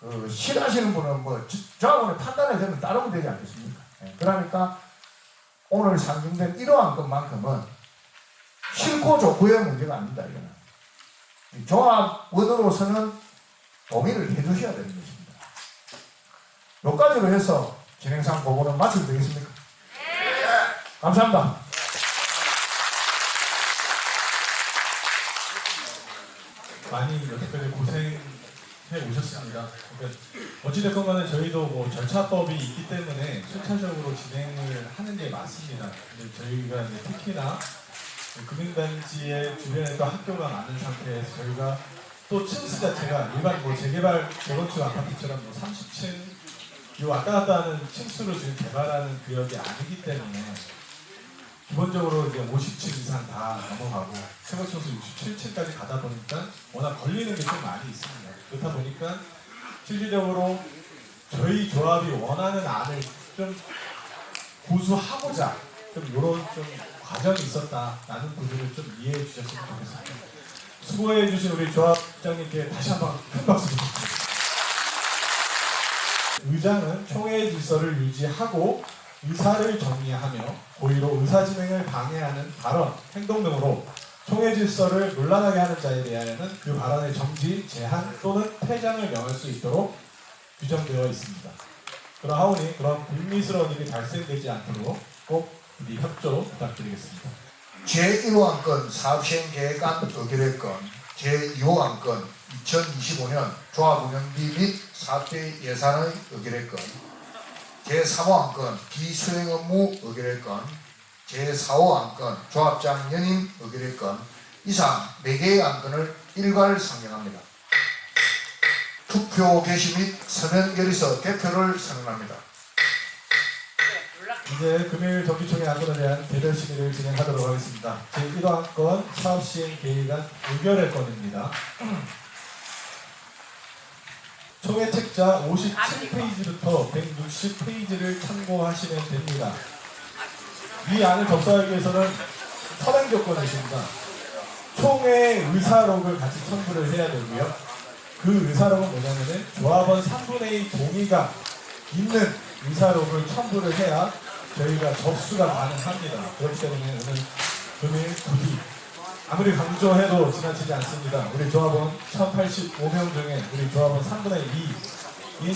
그 싫어하시는 분은 뭐 조합원의 판단에 저는 따르면 되지 않겠습니까? 그러니까 오늘 상정된 이러한 것만큼은 싫고 좋고의 문제가 아닙니다. 이거는 조합원으로서는 동의를 해주셔야 되는 것입니다. 여기까지로 해서 진행상 보고는 마치면 되겠습니까? 네. 감사합니다. 많이 여태까지 고생해 오셨습니다. 그러니까 어찌됐건 간에 저희도 뭐 절차법이 있기 때문에 순차적으로 진행을 하는 게 맞습니다. 근데 저희가 이제 특히나 금융단지의 주변에 또 학교가 많은 상태에서 저희가 또 층수 자체가 일반 뭐 재개발 재건축 아파트처럼 뭐 30층 요 왔다 갔다 하는 층수로 지금 개발하는 구역이 아니기 때문에 기본적으로 이제 50층 이상 다 넘어가고 세거층수 67층까지 가다 보니까 워낙 걸리는 게 좀 많이 있습니다. 그렇다 보니까 실질적으로 저희 조합이 원하는 안을 좀 고수하고자 좀 이런 좀 과정이 있었다라는 부분을 좀 이해해 주셨으면 좋겠습니다. 수고해 주신 우리 조합장님께 다시 한번 큰 박수 부탁드립니다. 의장은 총회 질서를 유지하고 의사를 정리하며 고의로 의사 진행을 방해하는 발언, 행동 등으로 총회 질서를 논란하게 하는 자에 대하여는 그 발언의 정지, 제한 또는 퇴장을 명할 수 있도록 규정되어 있습니다. 그러하오니 그런 불미스러운 일이 발생되지 않도록 꼭 협조 부탁드리겠습니다. 제1호 안건 사업시행 계획안 의결의 건, 제2호 안건 2025년 조합운영비 및 사업계 예산의 의결의 건, 제3호 안건 비수행 업무 의결의 건, 제4호 안건 조합장 연임 의결의 건 이상 4개의 안건을 일괄 상정합니다. 투표 개시 및 서면 결의서 대표를 선언합니다. 이제 금일 정기총회 안건에 대한 개별 심의를 진행하도록 하겠습니다. 제1호 안건 사업시행 계획안 의결의 건입니다. 총회 책자 57페이지부터 160페이지를 참고하시면 됩니다. 이 안을 접수하기 위해서는 선행 조건이 있습니다. 총회 의사록을 같이 첨부를 해야 되고요. 그 의사록은 뭐냐면은 조합원 3분의 2 동의가 있는 의사록을 첨부를 해야 저희가 접수가 가능합니다. 그렇기 때문에 오늘 금일 부디 아무리 강조해도 지나치지 않습니다. 우리 조합원 1085명 중에 우리 조합원 3분의 2인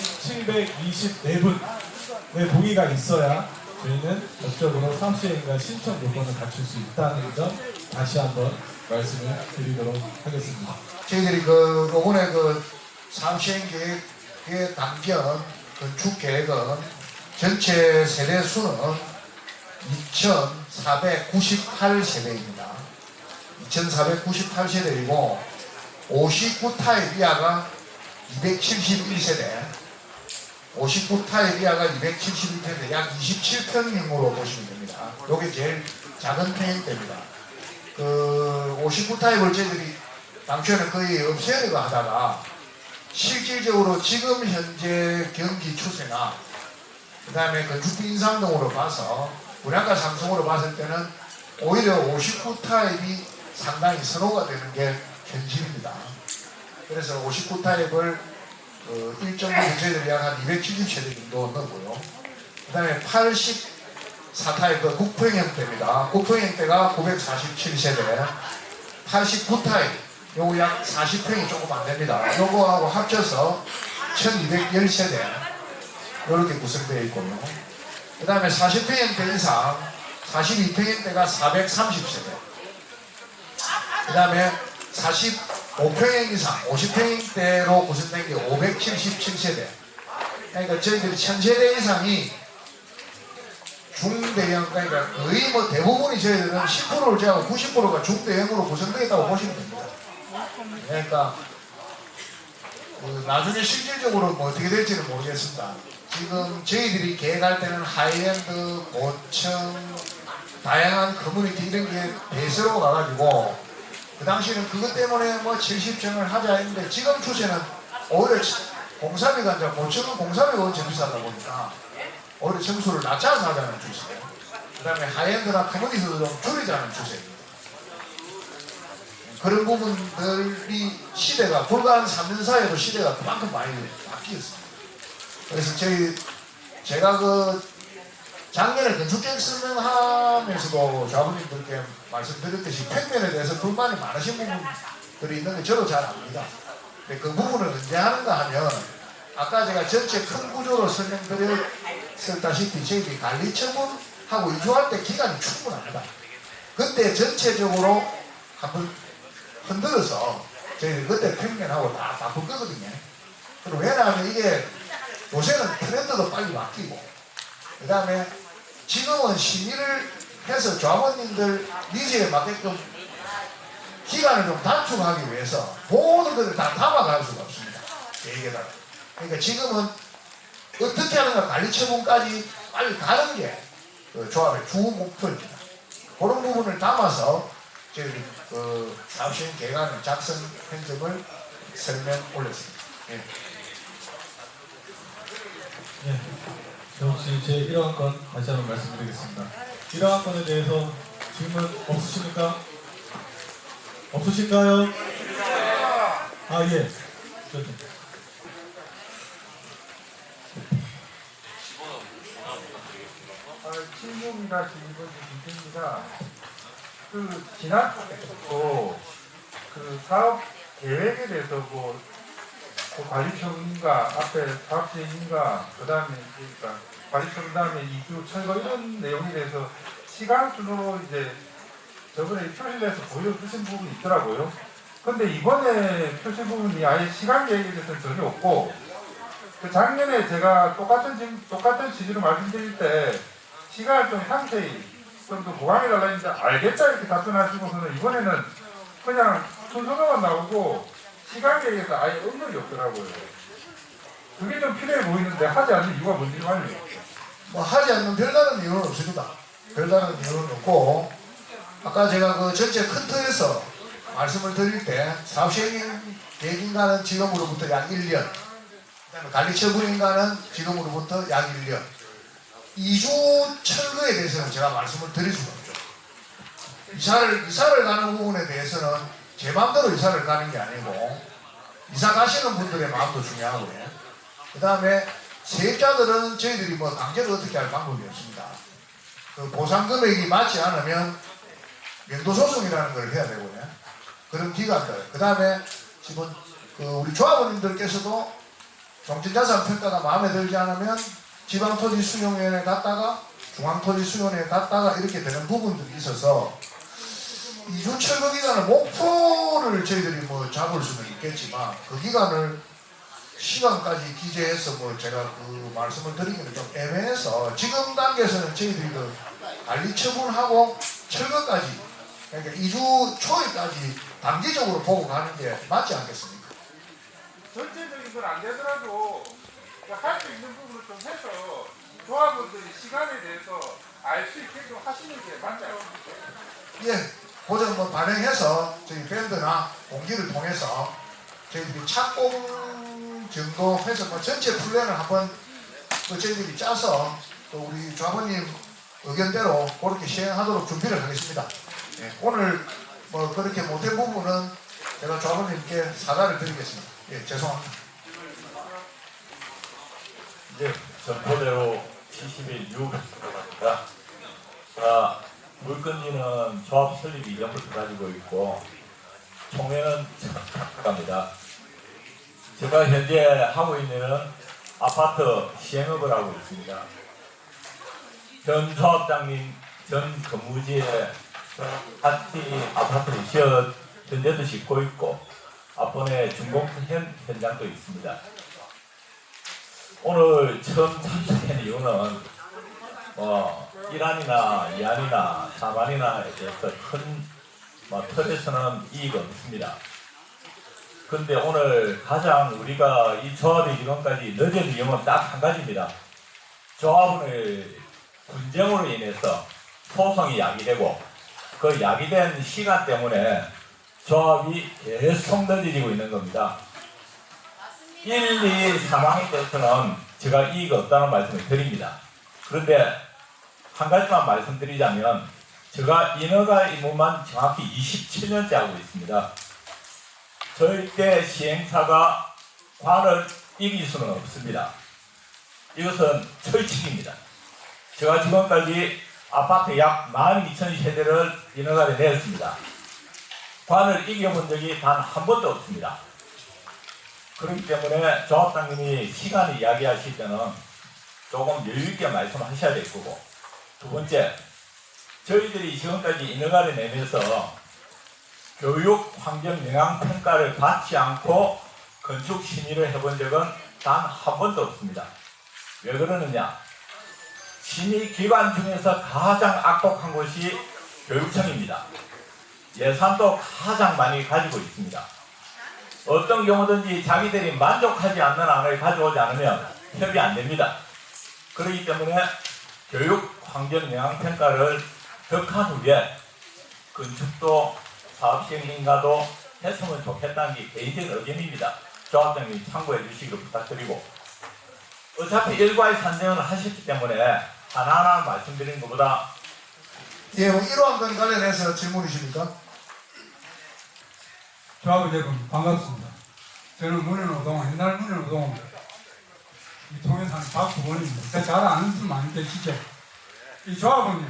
724분의 동의가 있어야 저희는 법적으로 사업시행과 신청 요건을 갖출 수 있다는 점 다시 한번 말씀을 드리도록 하겠습니다. 저희들이 요번에 사업시행 계획에 담긴 건축 계획은 전체 세대 수는 2,498세대입니다. 2,498세대이고 59타입 이하가 271세대, 59타입 이하가 271세대, 약 27평형으로 보시면 됩니다. 이게 제일 작은 평형대입니다. 59타입을 저희들이 당초에는 거의 없애려고 하다가 실질적으로 지금 현재 경기 추세나 그 다음에 건축비 인상 등으로 봐서 분양가 상승으로 봤을 때는 오히려 59타입이 상당히 선호가 되는 게 현실입니다. 그래서 59타입을 일정 부분 저희들이 약 한 270세대 정도 넣고요. 그 다음에 84타입 국평형대입니다. 국평형대가 947세대, 89타입 요거 약 40평이 조금 안 됩니다. 요거하고 합쳐서 1210세대 이렇게 구성되어 있고요. 그 다음에 40평형대 이상 42평형대가 430세대, 그 다음에 45평형 이상 50평형대로 구성된 게 577세대. 그러니까 저희들이 1000세대 이상이 중대형, 그러니까 거의 대부분이 저희들은 10%를 제하고 90%가 중대형으로 구성되어 있다고 보시면 됩니다. 그러니까 나중에 실질적으로 어떻게 될지는 모르겠습니다. 지금 저희들이 계획할 때는 하이엔드, 고층, 다양한 커뮤니티 이런 게 대세로 가가지고 그 당시에는 그것 때문에 70층을 하자 했는데 지금 추세는 오히려 공사비가 이제 고층은 공사비가 엄청 비싸다 보니까 오히려 점수를 낮춰서 하자는 추세예요. 그 다음에 하이엔드나 커뮤니티도 좀 줄이자는 추세입니다. 그런 부분들이 시대가 불과 한 3년 사이에도 시대가 그만큼 많이 바뀌었습니다. 그래서 제가 작년에 건축계획 설명하면서도 조합원님들께 말씀드렸듯이 평면에 대해서 불만이 많으신 부분들이 있는 게 저도 잘 압니다. 근데 그 부분을 언제 하는가 하면 아까 제가 전체 큰 구조로 설명드렸다시피 저희들이 관리처분하고 이주할 때 기간이 충분합니다. 그때 전체적으로 한번 흔들어서 저희들이 그때 평면하고 다 바꿀 거거든요. 그리고 왜냐하면 이게 요새는 트렌드도 빨리 바뀌고 그 다음에 지금은 심의를 해서 조합원님들 니즈에 맞게끔 기간을 좀 단축하기 위해서 모든 것을 다 담아갈 수가 없습니다. 계획에다가. 그러니까 지금은 어떻게 하는가 관리처분까지 빨리 가는 게 조합의 주 목표입니다. 그런 부분을 담아서 저희 사업시행 계획안을 작성한 점을 설명 올렸습니다. 예. 네. 혹시 제 1호 안건 다시 한번 말씀드리겠습니다. 1호 안건에 대해서 질문 없으십니까? 없으신가요? 아, 예. 질문이나 질문 주십니다. 지난 또 사업 계획에 대해서 관리처분인가 앞에 사업시행인가 그 다음에 관리처분 다음에 이주 철거 이런 내용에 대해서 시간 순으로 이제 저번에 표시를 해서 보여주신 부분이 있더라고요. 근데 이번에 표시 부분이 아예 시간 계획에 대해서는 전혀 없고, 그 작년에 제가 똑같은 취지로 말씀드릴 때 시간을 좀 상세히 좀 더 보강해달라 했는데 알겠다 이렇게 답변하시고서는 이번에는 그냥 순서만 나오고 시간 계획에서 아예 언급이 없더라고요. 그게 좀 필요해 보이는데 하지 않는 이유가 뭔지 알려요. 뭐 하지 않는 별다른 이유는 없습니다. 별다른 이유는 없고, 아까 제가 그 전체 큰 틀에서 말씀을 드릴 때 사업시행 계획인가는 지금으로부터 약 1년, 그다음에 관리처분인가는 지금으로부터 약 1년, 2주 철거에 대해서는 제가 말씀을 드릴 수가 없죠. 이사를 가는 부분에 대해서는 제 마음대로 이사를 가는 게 아니고 이사 가시는 분들의 마음도 중요하고요. 그 다음에 세입자들은 저희들이 뭐 강제로 어떻게 할 방법이 없습니다. 그 보상 금액이 맞지 않으면 명도소송이라는 걸 해야 되고요. 그런 기관들. 그 다음에 지금 그 우리 조합원님들께서도 종전자산 평가가 마음에 들지 않으면 지방토지수용위원회에 갔다가 중앙토지수용위원회에 갔다가 이렇게 되는 부분들이 있어서 2주 철거 기간을 목표를 저희들이 뭐 잡을 수는 있겠지만 그 기간을 시간까지 기재해서 뭐 제가 그 말씀을 드리기는 좀 애매해서 지금 단계에서는 저희들이 그 관리 처분하고 철거까지 그러니까 2주 초에까지 단기적으로 보고 가는 게 맞지 않겠습니까? 전체적인 건 안 되더라도 할 수 있는 부분을 좀 해서 조합원들이 시간에 대해서 알 수 있게끔 하시는 게 맞지 않습니까? 예, 보전 뭐 반영해서 저희 밴드나 공지를 통해서 저희들이 착공 정도 해서 뭐 전체 플랜을 한번 그 저희들이 짜서 또 우리 조합원님 의견대로 그렇게 시행하도록 준비를 하겠습니다. 예, 오늘 뭐 그렇게 못된 부분은 제가 조합원님께 사과를 드리겠습니다. 예, 죄송합니다. 이제 전포대로 70일 6일 들어갑니다. 물건지는 조합 설립이 이전부터 가지고 있고 총회는 갑니다. 제가 현재 하고 있는 아파트 시행업을 하고 있습니다. 전 조합장님 전 근무지에 아파트를 현재도 짓고 있고 앞번에 준공 현장도 있습니다. 오늘 처음 참석한 이유는 일안이나 이안이나 사반이나에 대해서 큰 틀에서는 이익이 없습니다. 근데 오늘 가장 우리가 이 조합이 지금까지 늦은 이유는 딱 한 가지입니다. 조합원의 분쟁으로 인해서 소송이 야기되고 그 야기된 시간 때문에 조합이 계속 늦어지고 있는 겁니다. 1, 2, 3항에 대해서는 제가 이익이 없다는 말씀을 드립니다. 그런데 한 가지만 말씀드리자면 제가 인허가 의무만 정확히 27년째 하고 있습니다. 절대 시행사가 관을 이길 수는 없습니다. 이것은 철칙입니다. 제가 지금까지 아파트 약 12,000세대를 인허가를 내었습니다. 관을 이겨본 적이 단 한 번도 없습니다. 그렇기 때문에 조합장님이 시간을 이야기하실 때는 조금 여유있게 말씀하셔야 될 거고, 두 번째, 저희들이 지금까지 인허가를 내면서 교육 환경 영향 평가를 받지 않고 건축 심의를 해본 적은 단 한 번도 없습니다. 왜 그러느냐? 심의 기관 중에서 가장 악독한 곳이 교육청입니다. 예산도 가장 많이 가지고 있습니다. 어떤 경우든지 자기들이 만족하지 않는 안을 가져오지 않으면 협의 안 됩니다. 그렇기 때문에 교육 환경 영향 평가를 덕한 후에 건축도 사업 시행인가도 했으면 좋겠다는 게 개인적인 의견입니다. 조합장님 참고해 주시기를 부탁드리고, 어차피 일괄 산정을 하셨기 때문에 하나하나 말씀드리는 것보다 예, 뭐 1호안건 관련해서 질문이십니까? 조합 여러분 반갑습니다. 저는 문현노동원, 옛날 문현노동원입니다. 이 통해 사는 박수원입니다. 잘 아는 분 많이 계시죠? 이 조합은요,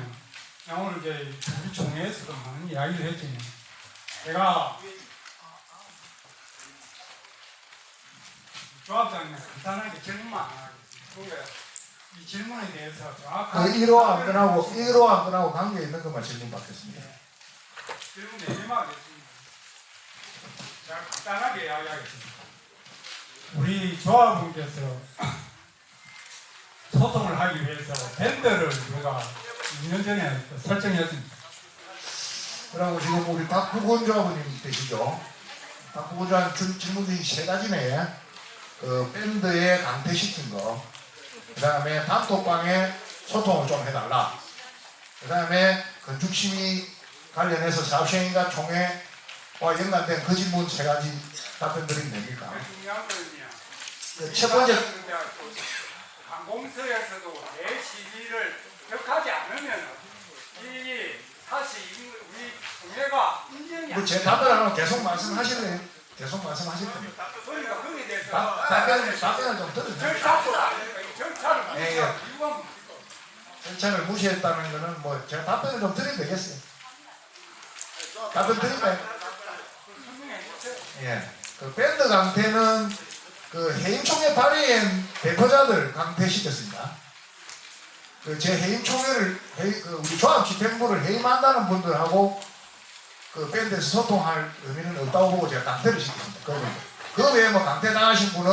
오늘 이제 우리 총회에서도 많은 이야기를 했지만, 제가 조합장님 간단하게 질문만 하겠습니다. 이 질문에 대해서 정확하게 1호안건하고 관계 있는 것만 질문 받겠습니다. 질문 내리면 하겠습니다. 제가 간단하게 이야기하겠습니다. 우리 조합원께서 소통을 하기 위해서 밴드를 누가 2년 전에 설정했습니다. 그리고 지금 우리 박부건 조합원님 되시죠? 박부건 조합원 질문 중에 세 가지네. 밴드에 강퇴시킨 거, 그 다음에 단톡방에 소통을 좀 해달라, 그 다음에 건축심의 관련해서 사업시행인가 총회와 연관된 그 질문 세 가지 답변 드리면 됩니까? 중요한 거는요. 첫 번째, 항공서에서도 내 시비를 격하지 않으면 이 사실 우리 총회가 인정이 안 제 답변하면 계속 말씀하실래요? 계속 말씀하실 겁니다. 그러니까 거기에 대해서 답변을 좀 들으세요. 절차를 예, 예. 이유가 뭡니까? 절차를 무시했다는 거는 뭐 제가 답변을 좀 드리면 되겠어요. 답변 드릴까요? 예. 그 밴드 강퇴는 그 해임총회 발의엔 대표자들 강퇴시켰습니다. 그 제 해임총회를 우리 조합 집행부를 해임한다는 분들하고 그 밴드에서 소통할 의미는 없다고 보고 제가 강퇴를 시켰습니다. 그 외에 뭐 강퇴 당하신 분은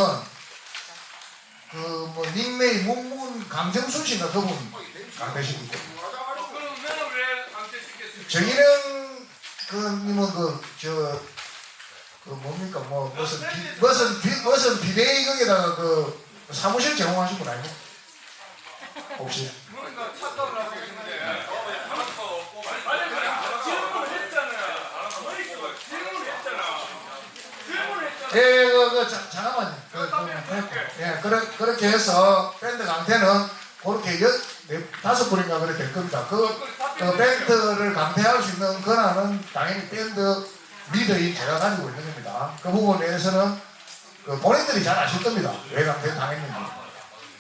그 뭐 닉네임 문문 강정순 씨가 그분 강퇴시키고 그럼 너는 왜 강퇴시켰습니까? 정인영 그 님은 그 뭡니까 뭐 무슨 비대위 거기다가 그 사무실 제공하신 분 아니고 혹시 뭔가 착각을 하고 있는데 알았어. 빨리 질문을 했잖아요. 질문을 했잖아. 예, 잠깐만요. 그렇게 해서 밴드 강퇴는 그렇게 다섯 분인가 그렇게 될 겁니다. 그 밴드를 강퇴할 수 있는 권한은 당연히 밴드 리더인 제가 가지고 있는 겁니다. 그 부분에 대해서는 그 본인들이 잘 아실 겁니다. 왜 강퇴 당했는지.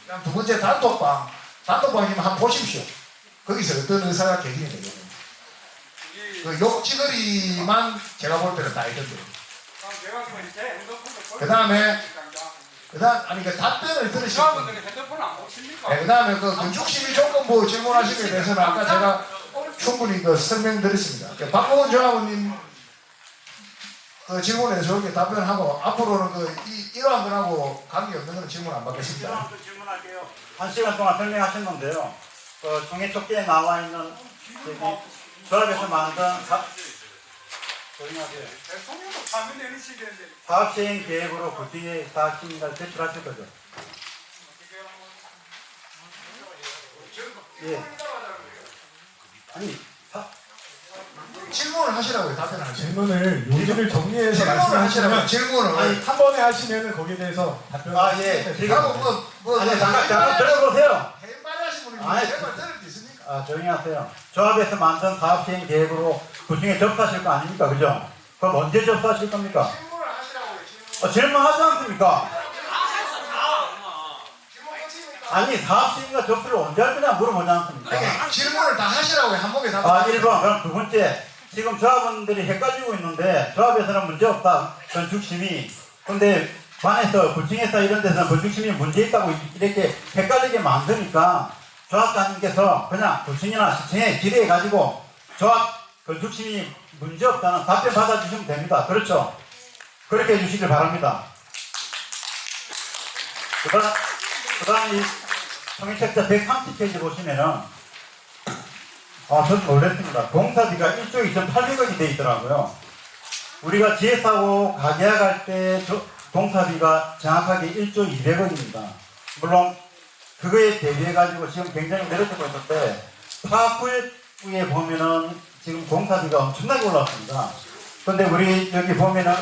그다음 두 번째 단톡방님 한번 보십시오. 거기서 어떤 의사가 개진이 되거든요. 그 욕지거리만 제가 볼 때는 다 있던데. 아니 그 답변을 들으시고. 조합원들이 핸드폰 안 보십니까? 네, 그다음에 그 건축심의 조건부 질문하시게 대해서는 아까 제가 충분히 그 설명드렸습니다. 박보건 조합원님 그 질문에 저렇게 답변하고 앞으로는 이러한 거하고 관계없는 거는 질문 안 받겠습니다. 질문할게요. 1시간 동안 설명하셨는데요. 종이 쪽지에 나와 있는 조합에서 만든 대통령도 파면 되는 시기인데 사업시행 계획으로 구직의 사업시행을 제출하실 거죠? 예. 아니, 질문을 하시라고요. 답변을 하시라고. 질문을 요지를 정리해서 질문을 하시라고요. 말씀하시면 질문을. 아니 한 번에 하시면은 거기에 대해서 답변을 아, 예. 하고 아니, 잠깐 들어보세요. 해임발의 하신 분이 아니, 제발 들을 수 있습니까? 조용히 하세요. 조합에서 만든 사업시행 계획으로 구직에 접수하실 거 아닙니까? 그죠? 그럼 언제 접수하실 겁니까? 질문을 하시라고요. 질문하지 않습니까? 아니, 사업시행과 접수를 언제 할 거냐 물어보지 않습니까? 아니, 질문을 다 하시라고요. 한 번에 답변. 1번. 그럼 두 번째. 지금 조합원들이 헷갈리고 있는데 조합에서는 문제없다. 건축심의. 근데 반에서 구청에서 이런 데서는 건축심의 문제 있다고 이렇게 헷갈리게 만드니까 조합장님께서 그냥 구청이나 시청에 질의해가지고 조합 건축심의 문제없다는 답변 받아주시면 됩니다. 그렇죠? 그렇게 해주시길 바랍니다. 그 다음 이 통일책자 130페이지 보시면은 저는 놀랐습니다. 공사비가 1조 2,800원이 돼 있더라고요. 우리가 지혜사고 가계약할 때 공사비가 정확하게 1조 200원입니다. 물론 그거에 대비해가지고 지금 굉장히 내려지고 있는데 파악 후에 보면은 지금 공사비가 엄청나게 올랐습니다. 근데 우리 여기 보면은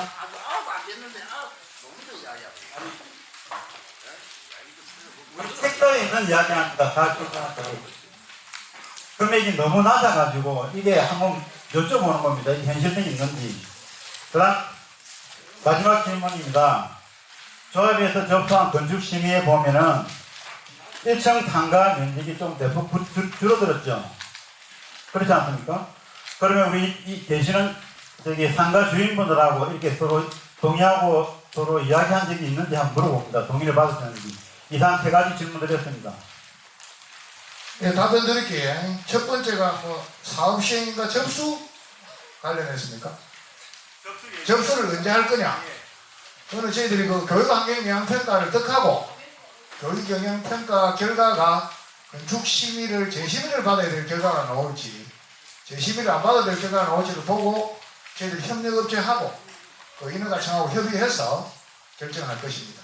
우리 책자에 있는 이야기합니다. 40%. 금액이 너무 낮아가지고 이게 한번 여쭤보는 겁니다. 이 현실성이 있는지. 그 다음 마지막 질문입니다. 조합에서 접수한 건축심의에 보면은 1층 상가 면적이 좀 대폭 줄어들었죠. 그렇지 않습니까? 그러면 우리 계시는 상가 주인분들하고 이렇게 서로 동의하고 서로 이야기한 적이 있는지 한번 물어봅니다. 동의를 받으셨는지. 이상 세 가지 질문 드렸습니다. 네, 답변 드릴게요. 첫 번째가 사업 시행인가 접수 관련했습니까? 접수를 언제 할 거냐? 그거는 저희들이 그 교육환경영향평가를 득하고 교육영향평가 결과가 건축심의를 재심의를 받아야 될 결과가 나올지 재심의를 안 받아야 될 결과가 나올지를 보고 저희들이 협력업체하고 그 인허가청하고 협의해서 결정할 것입니다.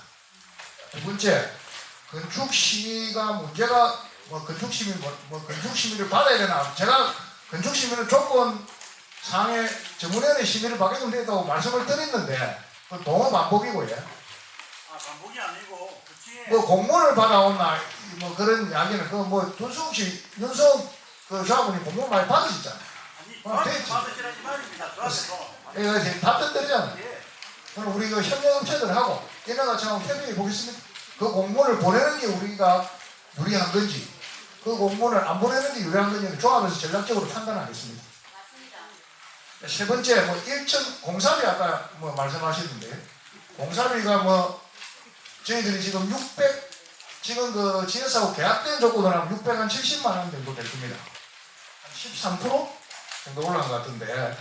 두 번째, 건축심의가 문제가 건축심의를 받아야 되나? 제가 건축심의는 조건 상해 전문위원회 심의를 받게끔 되었다고 말씀을 드렸는데 그 동어 반복이고요. 반복이 아니고 뭐 공문을 받아온나 뭐 그런 이야기는 그 뭐 윤성 그 조합원이 공문 많이 받으셨잖아요. 됐지. 받으시라지 말입니다. 이거 이제 답변 드리잖아요. 그럼 우리 그 협력업체들하고 인허가청하고 협의해 보겠습니다. 그 공문을 보내는 게 우리가 유리한 건지 그 공문을 안 보내는 게 유리한 건지는 조합에서 전략적으로 판단하겠습니다. 세 번째, 뭐 1층 공사비 아까 뭐 말씀하셨는데 공사비가 뭐 저희들이 지금 지금 그 GS하고 계약된 조건으로 하면 670만 원 정도 될 겁니다. 한 13% 정도 올라간 것 같은데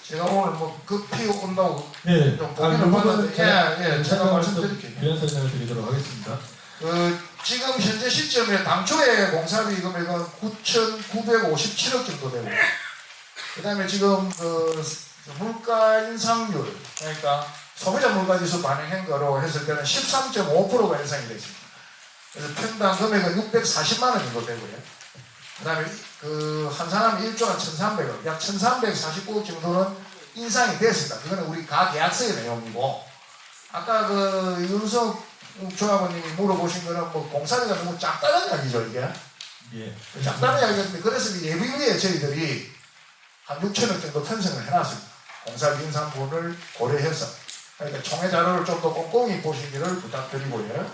제가 오늘 뭐 급히 온다고 예, 좀 보기는 봤는데 제가 말씀드릴게요. 귀한 설명을 드리도록 하겠습니다. 지금 현재 시점에 당초에 공사비 금액은 9,957억 정도 되고 그 다음에 지금 그 물가 인상률 그러니까 소비자 물가지수 반영한 거로 했을 때는 13.5%가 인상이 됐습니다. 그래서 평당 금액은 640만 원 정도 되고요. 그 다음에 그 한 사람 1조가 1,300억, 약 1,349억 정도는 인상이 됐습니다. 이거는 우리 가계약서의 내용이고 아까 그 윤석 조합원님이 물어보신 거는 뭐 공사비가 너무 작다는 이야기죠 이게. 예. 작다는 이야기인데 그래서 예비비에 저희들이 한 6천억 정도 편성을 해놨습니다. 공사비 인상분을 고려해서. 그러니까 총회 자료를 좀 더 꼼꼼히 보시기를 부탁드리고요.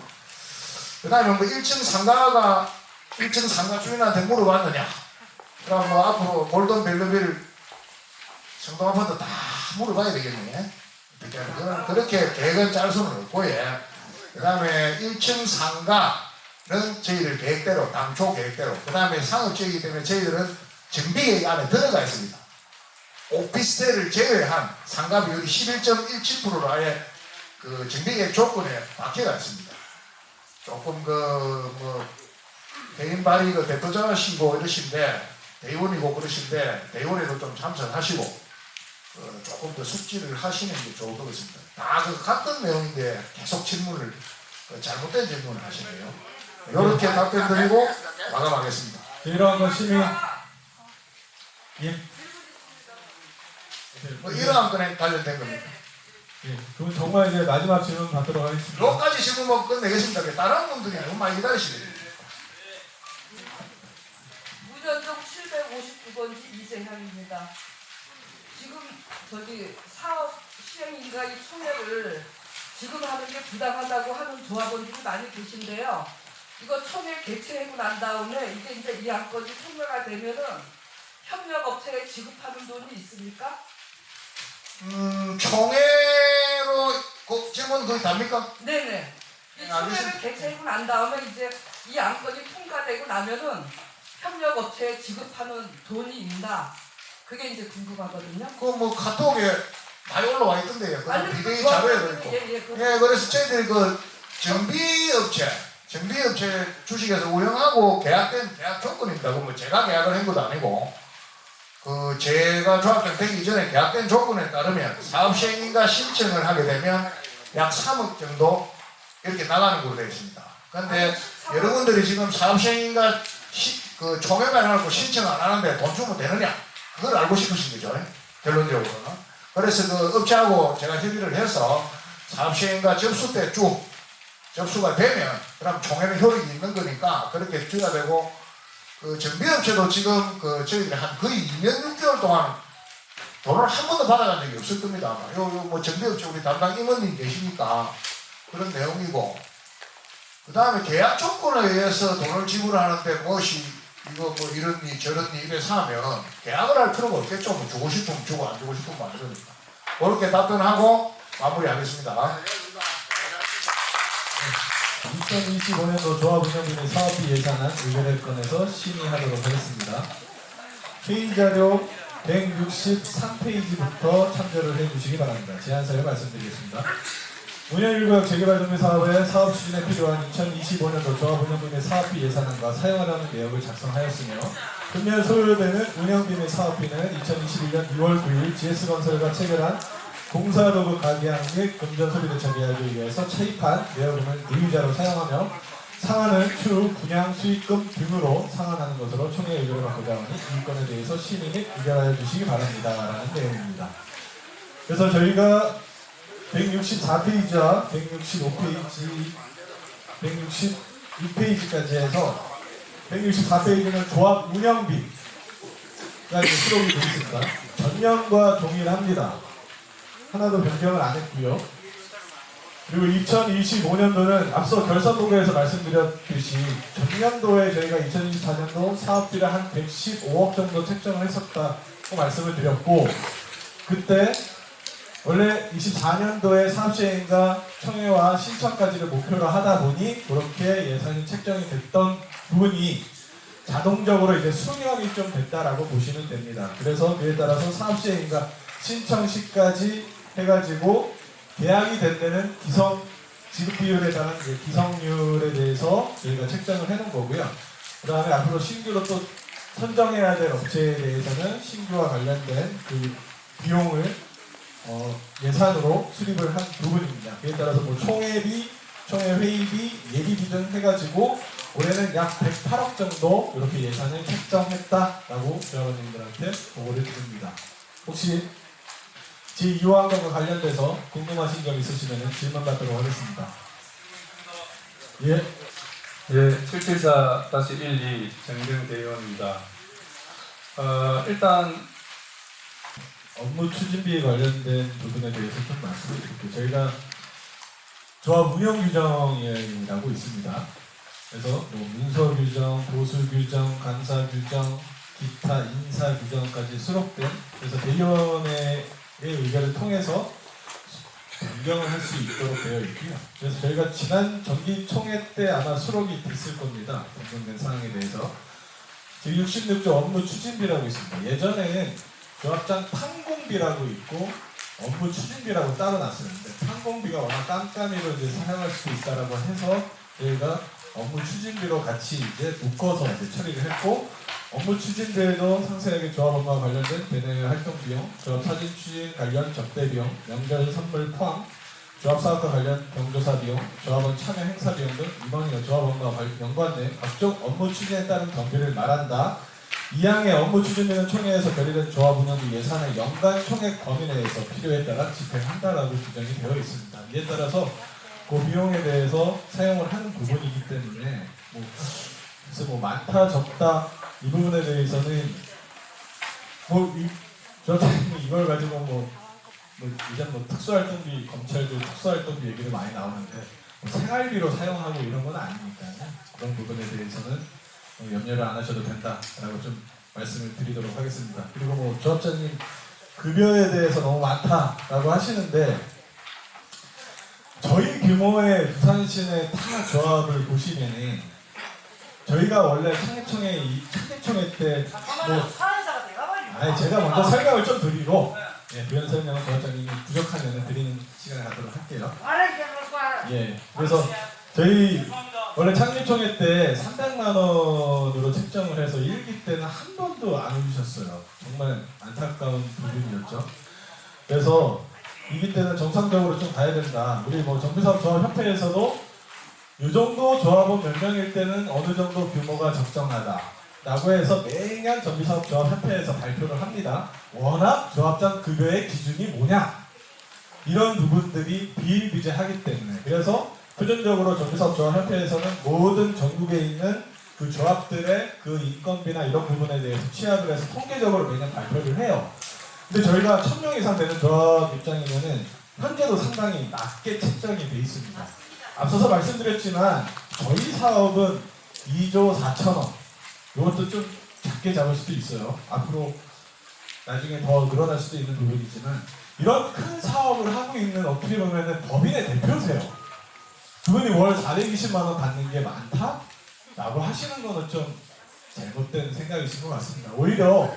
그 다음에 뭐 1층 상가 주인한테 물어봤느냐. 그럼 뭐 앞으로 골든 벨로비를 성동 아파트 다 물어봐야 되겠네. 그렇게 계획은 짤 수는 없고요. 그 다음에 1층 상가는 저희들 계획대로, 당초 계획대로. 그 다음에 상업지이기 때문에 저희들은 정비계획 안에 들어가 있습니다. 오피스텔을 제외한 상가 비율이 11.17%로 아예 그 정비계획 조건에 박혀가 있습니다. 조금 개인 발의 대표자시고 이러신데, 대의원이고 그러신데, 대의원에도 좀 참석하시고, 조금 더 숙지를 하시는 게 좋을 것 같습니다. 다 같은 내용인데 계속 질문을, 잘못된 질문을 하시네요. 이렇게 답변 드리고 마감하겠습니다. 이러한 것 심의 예. 뭐 이러한 건에 관련된 겁니다. 예. 그럼 정말 이제 마지막 질문 받도록 하겠습니다. 여기까지 질문만 끝내겠습니다. 다른 분들이 너무 많이 기다리시네요. 문현동 759번지 이재향입니다. 지금 사업 시행인가 이 총회를 지금 하는 게 부당하다고 하는 조합원들이 많이 계신데요. 이거 총회 개최하고 난 다음에 이게 이제 이 안건이 총회가 되면은 협력업체에 지급하는 돈이 있습니까? 총회로 질문 거의 답니까? 네네. 이 총회를 개최하고 난 다음에 이제 이 안건이 통과되고 나면은 협력업체에 지급하는 돈이 있나? 그게 이제 궁금하거든요. 그 뭐 카톡에 많이 올라와 있던데요. 그 아니, 비대위 그 자료에도 있고. 예, 그래서 저희들이 그 정비업체 주식에서 운영하고 계약된 계약 조건입니다. 그 뭐 제가 계약을 한 것도 아니고, 그 제가 조합장 되기 전에 계약된 조건에 따르면 사업시행인가 신청을 하게 되면 약 3억 정도 이렇게 나가는 걸로 되어 있습니다. 근데 여러분들이 지금 사업시행인가 그 총회만 해놓고 신청 안 하는데 돈 주면 되느냐? 그걸 알고 싶으신 거죠. 결론적으로는. 그래서 그 업체하고 제가 협의를 해서 사업시행과 접수 때 접수가 되면 그럼 총회는 효력이 있는 거니까 그렇게 줘야 되고, 그 정비업체도 지금 그 저희들이 한 거의 2년 6개월 동안 돈을 한 번도 받아간 적이 없을 겁니다. 뭐 정비업체 우리 담당 임원님 계시니까 그런 내용이고, 그 다음에 계약 조건에 의해서 돈을 지불하는데 무엇이 이거 뭐 이런니 저런니 이래서 하면 계약을 할 필요가 없겠죠. 뭐 주고 싶으면 주고 안 주고 싶으면 안 주니까. 그렇게 답변하고 마무리하겠습니다. 2025년도 조합운영부의 사업비 예산안 의결을 꺼내서 심의하도록 하겠습니다. 회의자료 163페이지부터 참조를 해주시기 바랍니다. 제안서를 말씀드리겠습니다. 운영1구역 재개발 동의 사업의 사업 추진에 필요한 2025년도 조합운영비 및 사업비 예산안과 사용하라는 내역을 작성하였으며 금년 소요되는 운영비 및 사업비는 2021년 2월 9일 GS건설과 체결한 공사도구 가계약 및 금전소비대처 계약에 의해서 차입한 내역금을 유의자로 사용하며 상한은 추후 분양 수익금 등으로 상환하는 것으로 총회의 의결을 받고자 하니 이 건에 대해서 심의 및 의결하여 주시기 바랍니다. 라는 내용입니다. 그래서 저희가 164페이지와 165페이지, 166페이지까지 해서 164페이지는 조합 운영비가 이제 수록이 되어 있습니다. 전년과 동일합니다. 하나도 변경을 안 했고요. 그리고 2025년도는 앞서 결산보고에서 말씀드렸듯이 전년도에 저희가 2024년도 사업비를 한 115억 정도 책정을 했었다고 말씀을 드렸고, 그때 원래 24년도에 사업시행과 청해와 신청까지를 목표로 하다 보니 그렇게 예산이 책정이 됐던 부분이 자동적으로 이제 수년이 좀 됐다라고 보시면 됩니다. 그래서 그에 따라서 사업시행과 신청 시까지 해가지고 계약이 된 데는 기성 지급 비율에 따른 기성률에 대해서 저희가 책정을 해놓은 거고요. 그 다음에 앞으로 신규로 또 선정해야 될 업체에 대해서는 신규와 관련된 그 비용을 예산으로 수립을 한 부분입니다. 그에 따라서 뭐 총회비, 총회회의비, 예비비 등 해가지고 올해는 약 108억 정도 이렇게 예산을 책정했다라고 조합원님들한테 보고를 드립니다. 혹시 제2호항과 관련돼서 궁금하신 점 있으시면 질문 받도록 하겠습니다. 예. 예, 774-12 정경대의원입니다. 일단 업무 추진비에 관련된 부분에 대해서 좀 말씀을 드릴게요. 저희가 조합 운영 규정이라고 있습니다. 그래서 뭐 문서 규정, 보수 규정, 감사 규정, 기타 인사 규정까지 수록된, 그래서 대의원의 의견을 통해서 변경을 할 수 있도록 되어 있고요. 그래서 저희가 지난 정기총회 때 아마 수록이 됐을 겁니다. 변경된 사항에 대해서. 제66조 업무 추진비라고 있습니다. 예전에는 조합장 판공비라고 있고 업무 추진비라고 따로 놨었는데, 판공비가 워낙 깜깜이로 이제 사용할 수 있다라고 해서 저희가 업무 추진비로 같이 이제 묶어서 이제 처리를 했고, 업무 추진비에도 상세하게 조합 업무와 관련된 대내 활동 비용, 조합 사진 추진 관련 접대 비용, 명절 선물 포함, 조합 사업과 관련 경조사 비용, 조합원 참여 행사 비용 등 이번에 조합 업무와 연관된 각종 업무 추진에 따른 경비를 말한다. 이항의 업무 추진비는 총회에서 결의된 조합 운영비 예산의 연간 총액 범위 내에서 필요에 따라 집행한다라고 규정이 되어 있습니다. 이에 따라서 그 비용에 대해서 사용을 하는 부분이기 때문에 그래서 많다 적다 이 부분에 대해서는 저는 이걸 가지고 이전 특수활동비, 검찰도 특수활동비 얘기를 많이 나오는데 생활비로 사용하고 이런 건 아니니까 그런 부분에 대해서는 염려를 안 하셔도 된다라고 좀 말씀을 드리도록 하겠습니다. 그리고 조합장님 급여에 대해서 너무 많다라고 하시는데, 저희 규모의 부산시내 타 조합을 보시면은 저희가 원래 창립총회 때 제가 먼저 설명을 좀 드리고 부연 설명은 조합장님이 부족하면 드리는 시간을 갖도록 할게요. 그래서 저희 원래 창립총회 때 300만 원으로 책정을 해서 1기 때는 한 번도 안 오셨어요. 정말 안타까운 부분이었죠. 그래서 2기 때는 정상적으로 좀 가야 된다. 우리 정비사업조합협회에서도 이 정도 조합원 몇 명일 때는 어느 정도 규모가 적정하다 라고 해서 매년 정비사업조합협회에서 발표를 합니다. 워낙 조합장 급여의 기준이 뭐냐, 이런 부분들이 비일비재하기 때문에. 그래서 표준적으로 정비사업조합협회에서는 모든 전국에 있는 그 조합들의 그 인건비나 이런 부분에 대해서 취합을 해서 통계적으로 매년 발표를 해요. 근데 저희가 1000명 이상 되는 조합 입장이면은 현재도 상당히 낮게 책정이 돼 있습니다. 앞서서 말씀드렸지만 저희 사업은 2조 4천억, 이것도 좀 작게 잡을 수도 있어요. 앞으로 나중에 더 늘어날 수도 있는 부분이지만, 이런 큰 사업을 하고 있는 어떻게 보면은 법인의 대표세요. 그분이 월 420만 원 받는 게 많다? 라고 하시는 거는 좀 잘못된 생각이신 것 같습니다. 오히려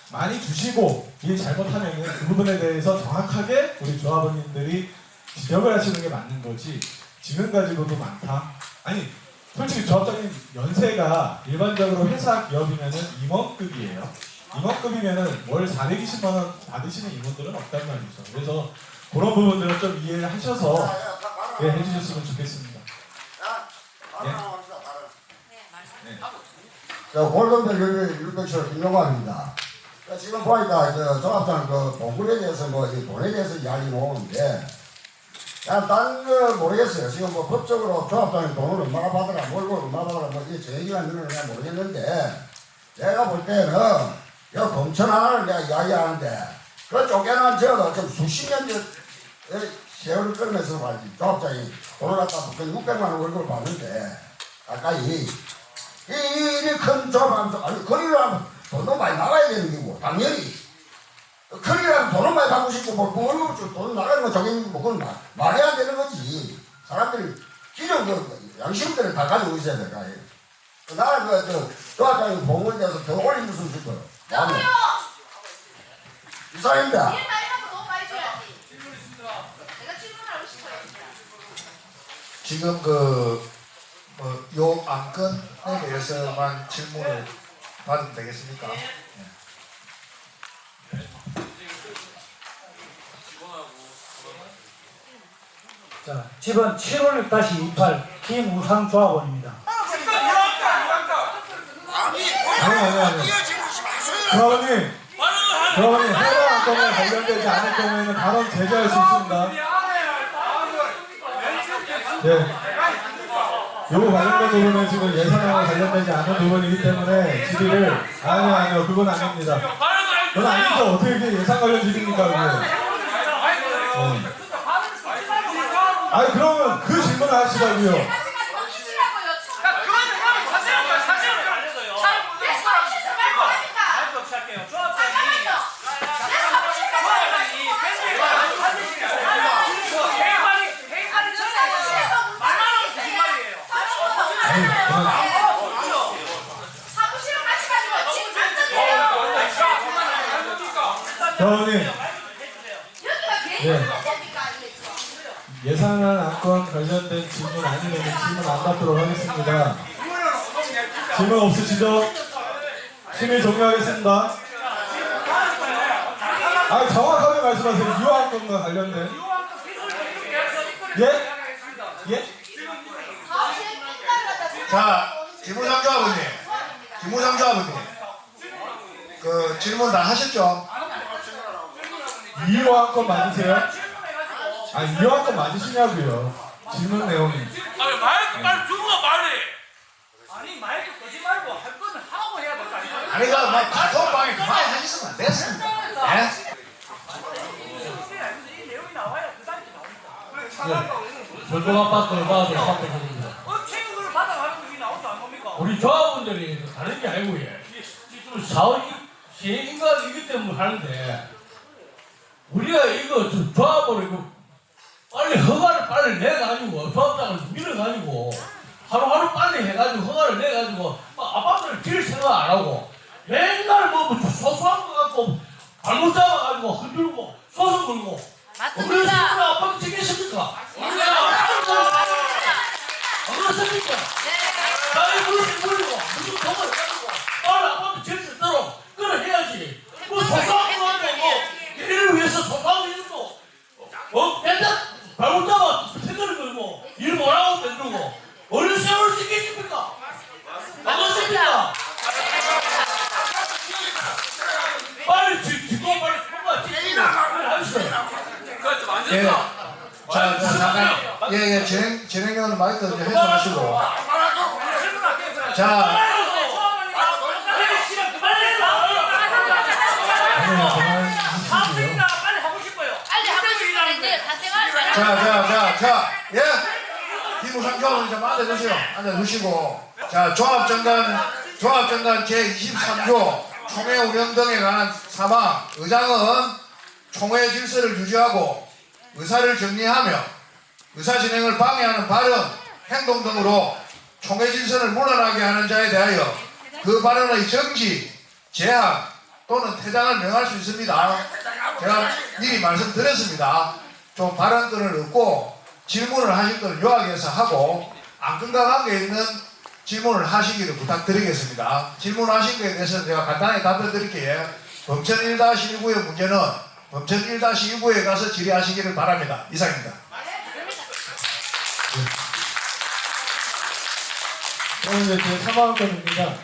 많이 주시고 일 잘못하면 그 부분에 대해서 정확하게 우리 조합원님들이 지적을 하시는 게 맞는 거지 지금 가지고도 많다. 아니 솔직히 조합장님 연세가 일반적으로 회사 기업이면은 임원급이에요. 임원급이면은 월 420만 원 받으시는 임원들은 없단 말이죠. 그래서 그런 부분들은 좀 이해를 하셔서 예, 해주셨으면 좋겠습니다. 예. 골든벨 율배철 김용환입니다. 지금 보니까 조합장 그 봉굴에 대해서 뭐 돈에 대해서 이야기 나오는데 그냥 딴 거 모르겠어요. 지금 뭐 법적으로 조합장이 돈을 얼마나 받으라 뭘로 얼마나 받으라 뭐 이게 제 얘기가 있는 건 모르겠는데 내가 볼 때는 여 검천 하나를 내가 이야기하는데 그 쫓겨난 저도 좀 수십 년 세월을 끌면서 말이지 조합장이 돈을 갖다 그 600만 원 월급을 받는데 가까이 이 큰 조합하면서 아니 거리를 돈도 많이 나가야 되는 거고 당연히 거리라면 돈은 많이 받고 싶고 뭐 월급을 줄 돈 나가는 거 저기 뭐 그건 말이 안 되는 거지. 사람들이 기존 그 양심들을 다 가지고 있어야 될 거 아니에요. 나는 그 조합장이 봉을 내서 더 올린 무슨 줄 거예요. 저도요. 이상입니다. 일 많이 하고 돈 많이 줘야지. 내가 질문하고 싶어요. 지금 요 안건에 대해서만 질문을 받으면 되겠습니까? 자, 집은 756-28 김우상 조합원입니다. 아니. 조합원님 해당 안건에 관련되지 않을 경우에는 발언 제재할 수 있습니다. 네. 요거 관련된 부분은 지금 예산하고 관련되지 않은 부분이기 때문에 질의를 아니요 그건 아닙니다. 그건 아니죠. 어떻게 이렇게 예산 관련 질의입니까 그게? 아니 그러면 그 질문을 하시라고요. 회원님, 예산안 안건 관련된 질문 아니면 질문 안 받도록 하겠습니다. 질문 없으시죠? 심의 종료하겠습니다. 아 정확하게 말씀하세요. 이 안건과 관련된. 예? 예? 자, 김우상 조합원님, 그 질문 다 하셨죠? 2호 안건 맞으세요? 아니 2호 안건 맞으시냐고요. 질문 내용이. 아니 마이크 빨리 주고 말해. 아니 마이크 끄지 말고 할 거는 하고 해야 될 거 아니야? 아니 막 카톡방에 그만히 하셨으면 안 됐습니다. 예? 이 내용이 나와야 그 단계 나옵니다. 절도가 받고 받아서 선택합니다. 체육을 받아가는 것이 나온다 안 겁니까? 우리 조합원들이 다른 게 아니고 지금 사업 시행인가이기 때문에 하는데 우리가 이거 조합으로 이거 빨리 허가를 빨리 내가지고 조합장을 밀어가지고 하루하루 빨리 해가지고 허가를 내가지고 아파트를 지을 생각 안 하고 맨날 뭐 소소한 거 갖고 발목 잡아가지고 흔들고 소송 걸고 그래서 아파트 지겠습니까? 안 그렇습니까? 나이 물리고 무슨 돈을 가지고 빨리 아파트 지을 수 있도록 그걸 해야지. 뭐 소소한 거 하고 뭐 일을 위해서 소소한 거 해주고 맨날 발목 잡아 패드를 걸고 일 뭐라고 만들고 어느 세월을 지키십니까? 맞습니까? 빨리 지금 빨리 통과 지키고 빨리 하시죠. 예. 자, 잠깐. 예, 진행위원 마이크 이제 해소하시고. 자. 자, 예. 김우상 조합원 좀 앉아주시고. 자, 조합정관 제23조 총회 운영 등에 관한 사망. 의장은 총회 질서를 유지하고 의사를 정리하며 의사 진행을 방해하는 발언, 행동 등으로 총회 질서를 물러나게 하는 자에 대하여 그 발언의 정지, 제한, 또는 퇴장을 명할 수 있습니다. 제가 미리 말씀드렸습니다. 좀 발언권을 얻고 질문을 하실 건 요약해서 하고 안건과 관계 있는 질문을 하시기를 부탁드리겠습니다. 질문하신 것에 대해서 제가 간단하게 답변 드릴게요. 범천 1-1구의 문제는 범천 1-1구에 가서 질의하시기를 바랍니다. 이상입니다. 오늘 이제 제3화원 건입니다.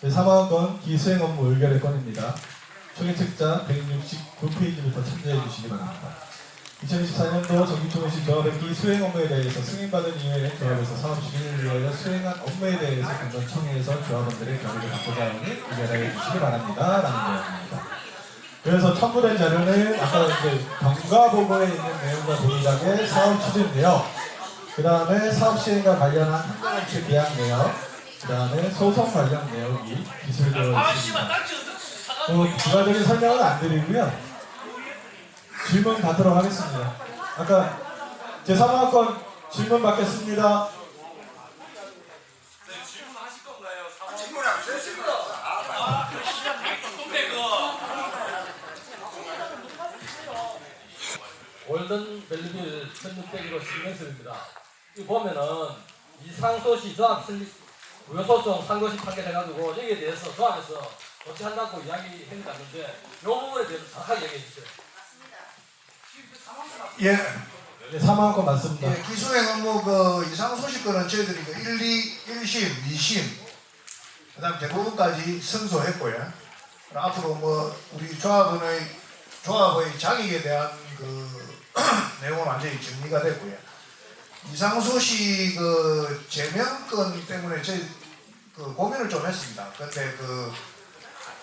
제3화원 건 기수행 업무 의결의 건입니다. 총회 책자 169페이지부터 참조해 주시기 바랍니다. 2024년도 정기총회시 조합의 기수행 업무에 대해서 승인받은 이후에 조합에서 사업 시행을 위하여 수행한 업무에 대해서 본전 총회에서 조합원들의 결의를 갖고자 하니 의결하여 주시기 바랍니다. 라는 내용입니다. 그래서 첨부된 자료는 아까 이제 경과보고에 있는 내용과 동일하게 사업 추진 내용, 그 다음에 사업 시행과 관련한 항공업체 계약 내용, 그 다음에 소송 관련 내용이 기술되어 있습니다. 부가적인 설명은 안 드리고요. 질문 받도록 하겠습니다. 아까 제3화건 질문 받겠습니다. 월든 벨리빌 1600으로 신명설입니다. 이 보면은 이상소시 조합 설립 부여소송 상고시 판결해가지고 여기에 대해서 조합에서 어찌한다고 이야기했는데 이 부분에 대해서 정확하게 얘기해 주세요. 예. 네, 3화건 맞습니다. 예, 기수행 업무 그 이상 소식권은 저희들이 그 1심, 2심, 그 다음 대법원까지 승소했고요. 앞으로 뭐 우리 조합의 자격에 대한 그 내용은 완전히 정리가 됐고요. 이상소 씨 그 제명권 때문에 저희 그 고민을 좀 했습니다. 근데 그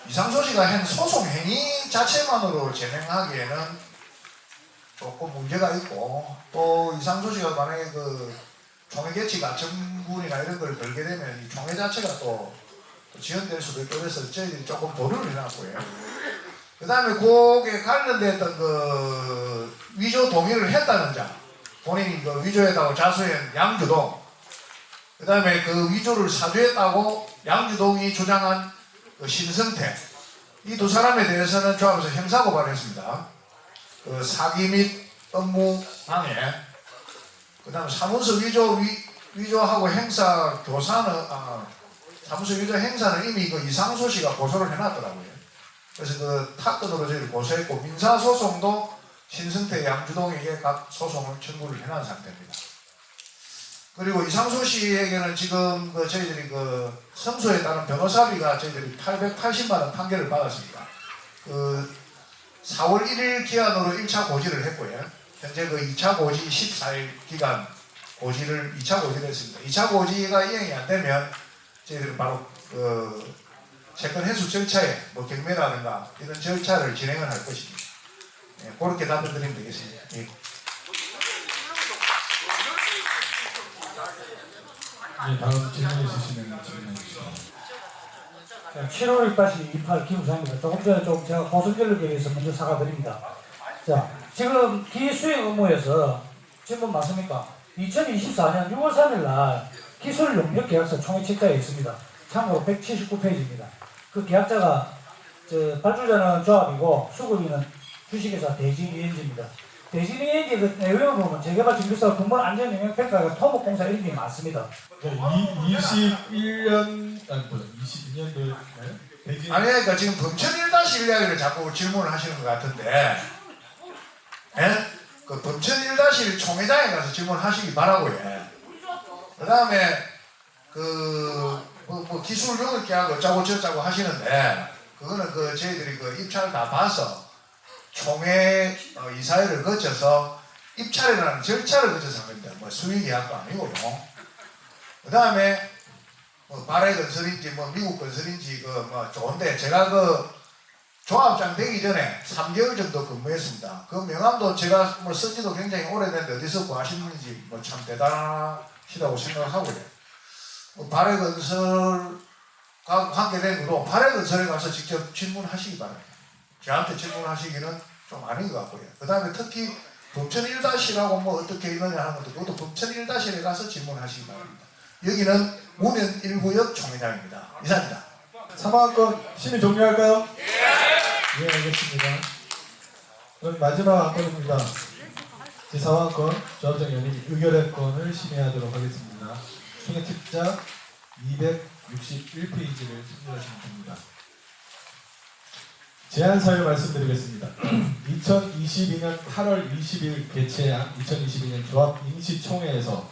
이상소 씨가 한 소송 행위 자체만으로 제명하기에는 조금 문제가 있고, 또 이상소 씨가 만약에 그 총회 개최가 정군이나 이런 걸 걸게 되면 이 총회 자체가 또 지연될 수도 있고, 그래서 저희들이 조금 보류를 해놨고요. 그 다음에 그에 관련됐던 그 위조 동의를 했다는 자, 본인이 그 위조했다고 자수한 양주동, 그 다음에 그 위조를 사주했다고 양주동이 주장한 그 신승태, 이 두 사람에 대해서는 조합에서 형사고발했습니다. 그 사기 및 업무 방해, 그 다음에 사무소 위조하고 행사 교사는, 사무소 위조 행사는 이미 그 이상소 씨가 고소를 해놨더라고요. 그래서 그 타건으로 저희를 고소했고, 민사소송도 신승태, 양주동에게 각 소송을 청구를 해놓은 상태입니다. 그리고 이상소 씨에게는 지금 그 저희들이 그 성소에 따른 변호사비가 저희들이 880만원 판결을 받았습니다. 그 4월 1일 기한으로 1차 고지를 했고요. 현재 그 2차 고지 14일 기간 고지를 2차 고지를 했습니다. 2차 고지가 이행이 안 되면 저희들은 바로 그 채권 회수 절차에 뭐 경매라든가 이런 절차를 진행을 할 것입니다. 예, 그렇게 답변 드리면 되겠습니다. 예. 네, 다음 질문 있으시면 질문해 주시죠. 7월 1-28 기부상입니다. 조금 전에 좀 제가 고성결력에 대해서 먼저 사과드립니다. 자, 지금 기수행 업무에서 질문 맞습니까? 2024년 6월 3일 날 기술 용역 계약서 총회 책자에 있습니다. 참고로 179페이지입니다. 그 계약자가 발주자는 조합이고 수급인은 주식회사 대진이엔지입니다. 대진이엔지 그 내용을 보면 재개발 정비사업 근본 안전영향평가가 토목공사 이름이 맞습니다. 네, 21년 아니 뭐죠? 22년도에 아니 그러니까 지금 범천 1-1 이야기를 자꾸 질문을 하시는 것 같은데, 예? 그 범천 1-1 총회장에 가서 질문하시기 바라고요. 그 다음에 뭐 기술 용역 계약 어쩌고 저쩌고 하시는데, 그거는 그 저희들이 그 입찰을 다 봐서 총회 이사회를 거쳐서 입찰이라는 절차를 거쳐서 한 겁니다. 뭐 수의 계약도 아니고요. 그 다음에 뭐 발해 건설인지 뭐 미국 건설인지 그 뭐 좋은데, 제가 그 조합장 되기 전에 3개월 정도 근무했습니다. 그 명함도 제가 뭐 쓴지도 굉장히 오래됐는데 어디서 구하시는지 뭐 참 대단하시다고 생각하고요. 뭐 발해 건설과 관계된 것도 발해 건설에 가서 직접 질문하시기 바랍니다. 저한테 질문하시기는 좀 아닌 것 같고요. 그 다음에 특히 범천 1-1이라고 뭐 어떻게 있느냐 하는 것도 그것도 범천 1-1에 가서 질문하시기 바랍니다. 여기는 문현 1구역 총회장입니다. 이상입니다. 3안건 심의 종료할까요? 예, 알겠습니다. 그럼 마지막 안건입니다. 제4안건 조합장 연임 의결의 심의하도록 하겠습니다. 총회 책자 261페이지를 참조하시면 됩니다. 제안 사유 말씀드리겠습니다. 2022년 8월 20일 개최한 2022년 조합 임시총회에서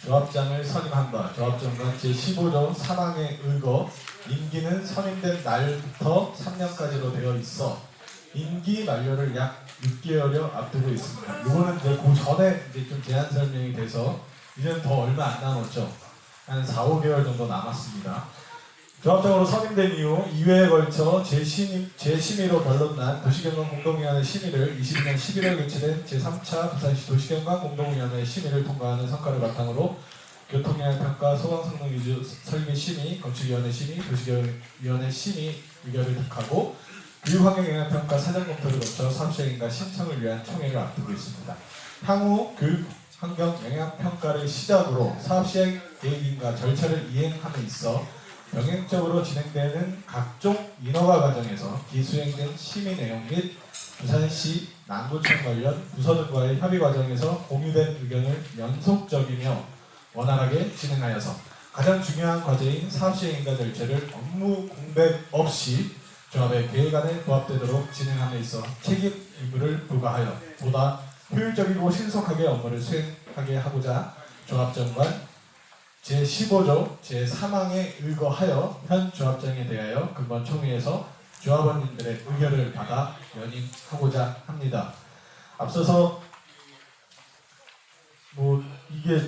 조합장을 선임한 바 조합정관 제15조 3항에 의거 임기는 선임된 날부터 3년까지로 되어 있어 임기 만료를 약 6개월여 앞두고 있습니다. 이거는 이제 그 전에 이제 좀 제안 설명이 돼서 이제는 더 얼마 안 남았죠. 한 4, 5개월 정도 남았습니다. 조합장으로 선임된 이후 2회에 걸쳐 재심의로 변론난 도시경관 공동위원회 심의를 22년 11월 개최된 제3차 부산시 도시경관 공동위원회 심의를 통과하는 성과를 바탕으로 교통영향평가, 소방성능위주 설계 심의, 건축위원회 심의, 도시계획위원회 심의 의결을 득하고 교육환경영향평가 사전검토를 거쳐 사업시행인가 신청을 위한 총회를 앞두고 있습니다. 향후 교육환경영향평가를 시작으로 사업시행 계획인가 절차를 이행함에 있어 병행적으로 진행되는 각종 인허가 과정에서 기수행된 심의 내용 및 부산시 난구청 관련 부서 등과의 협의 과정에서 공유된 의견을 연속적이며 원활하게 진행하여서 가장 중요한 과제인 사업시행인가 절차를 업무 공백 없이 조합의 계획 안에 부합되도록 진행함에 있어 책임 의무를 부과하여 보다 효율적이고 신속하게 업무를 수행하게 하고자 조합정관 제15조 제3항에 의거하여 현 조합장에 대하여 근본 총회에서 조합원님들의 의결을 받아 연임하고자 합니다. 앞서서 뭐 이게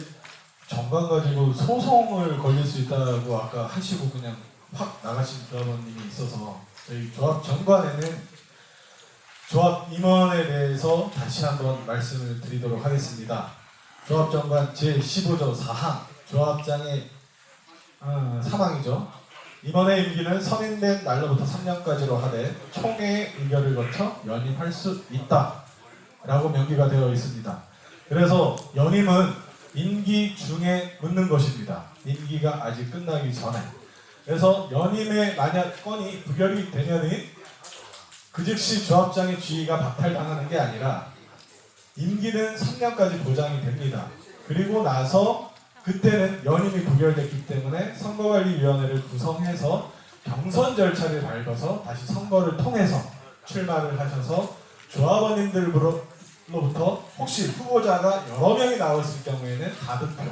정관 가지고 소송을 걸릴 수 있다고 아까 하시고 그냥 확 나가신 조합원님이 있어서 저희 조합 정관에는 조합 임원에 대해서 다시 한번 말씀을 드리도록 하겠습니다. 조합 정관 제15조 4항 조합장의 3항이죠. 임원의 임기는 선임된 날로부터 3년까지로 하되 총회의 의결을 거쳐 연임할 수 있다 라고 명기가 되어 있습니다. 그래서 연임은 임기 중에 묻는 것입니다. 임기가 아직 끝나기 전에. 그래서 연임에 만약 건이 부결이 되면은 그 즉시 조합장의 지위가 박탈당하는 게 아니라 임기는 3년까지 보장이 됩니다. 그리고 나서 그때는 연임이 부결됐기 때문에 선거관리위원회를 구성해서 경선 절차를 밟아서 다시 선거를 통해서 출마를 하셔서 조합원님들로부터 혹시 후보자가 여러 명이 나왔을 경우에는 다득표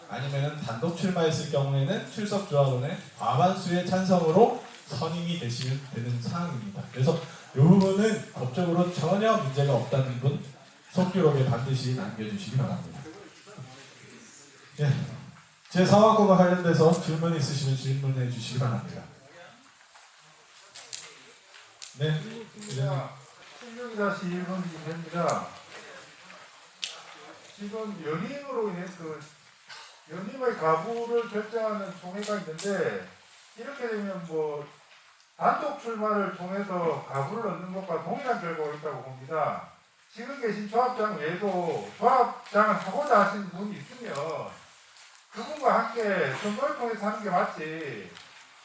아니면 단독 출마했을 경우에는 출석 조합원의 과반수의 찬성으로 선임이 되시면 되는 사항입니다. 그래서 이 부분은 법적으로 전혀 문제가 없다는 분 속기록에 반드시 남겨주시기 바랍니다. 예, 제 4항과 관련돼서 질문 있으시면 질문해 주시기 바랍니다. 네, 16-1번이 됩니다. 지금 연임으로 인해 연임의 가부를 결정하는 총회가 있는데 이렇게 되면 뭐 단독 출마를 통해서 가부를 얻는 것과 동일한 결과가 있다고 봅니다. 지금 계신 조합장 외에도 조합장을 하고자 하시는 분이 있으면 그분과 함께 선거를 통해서 하는 게 맞지.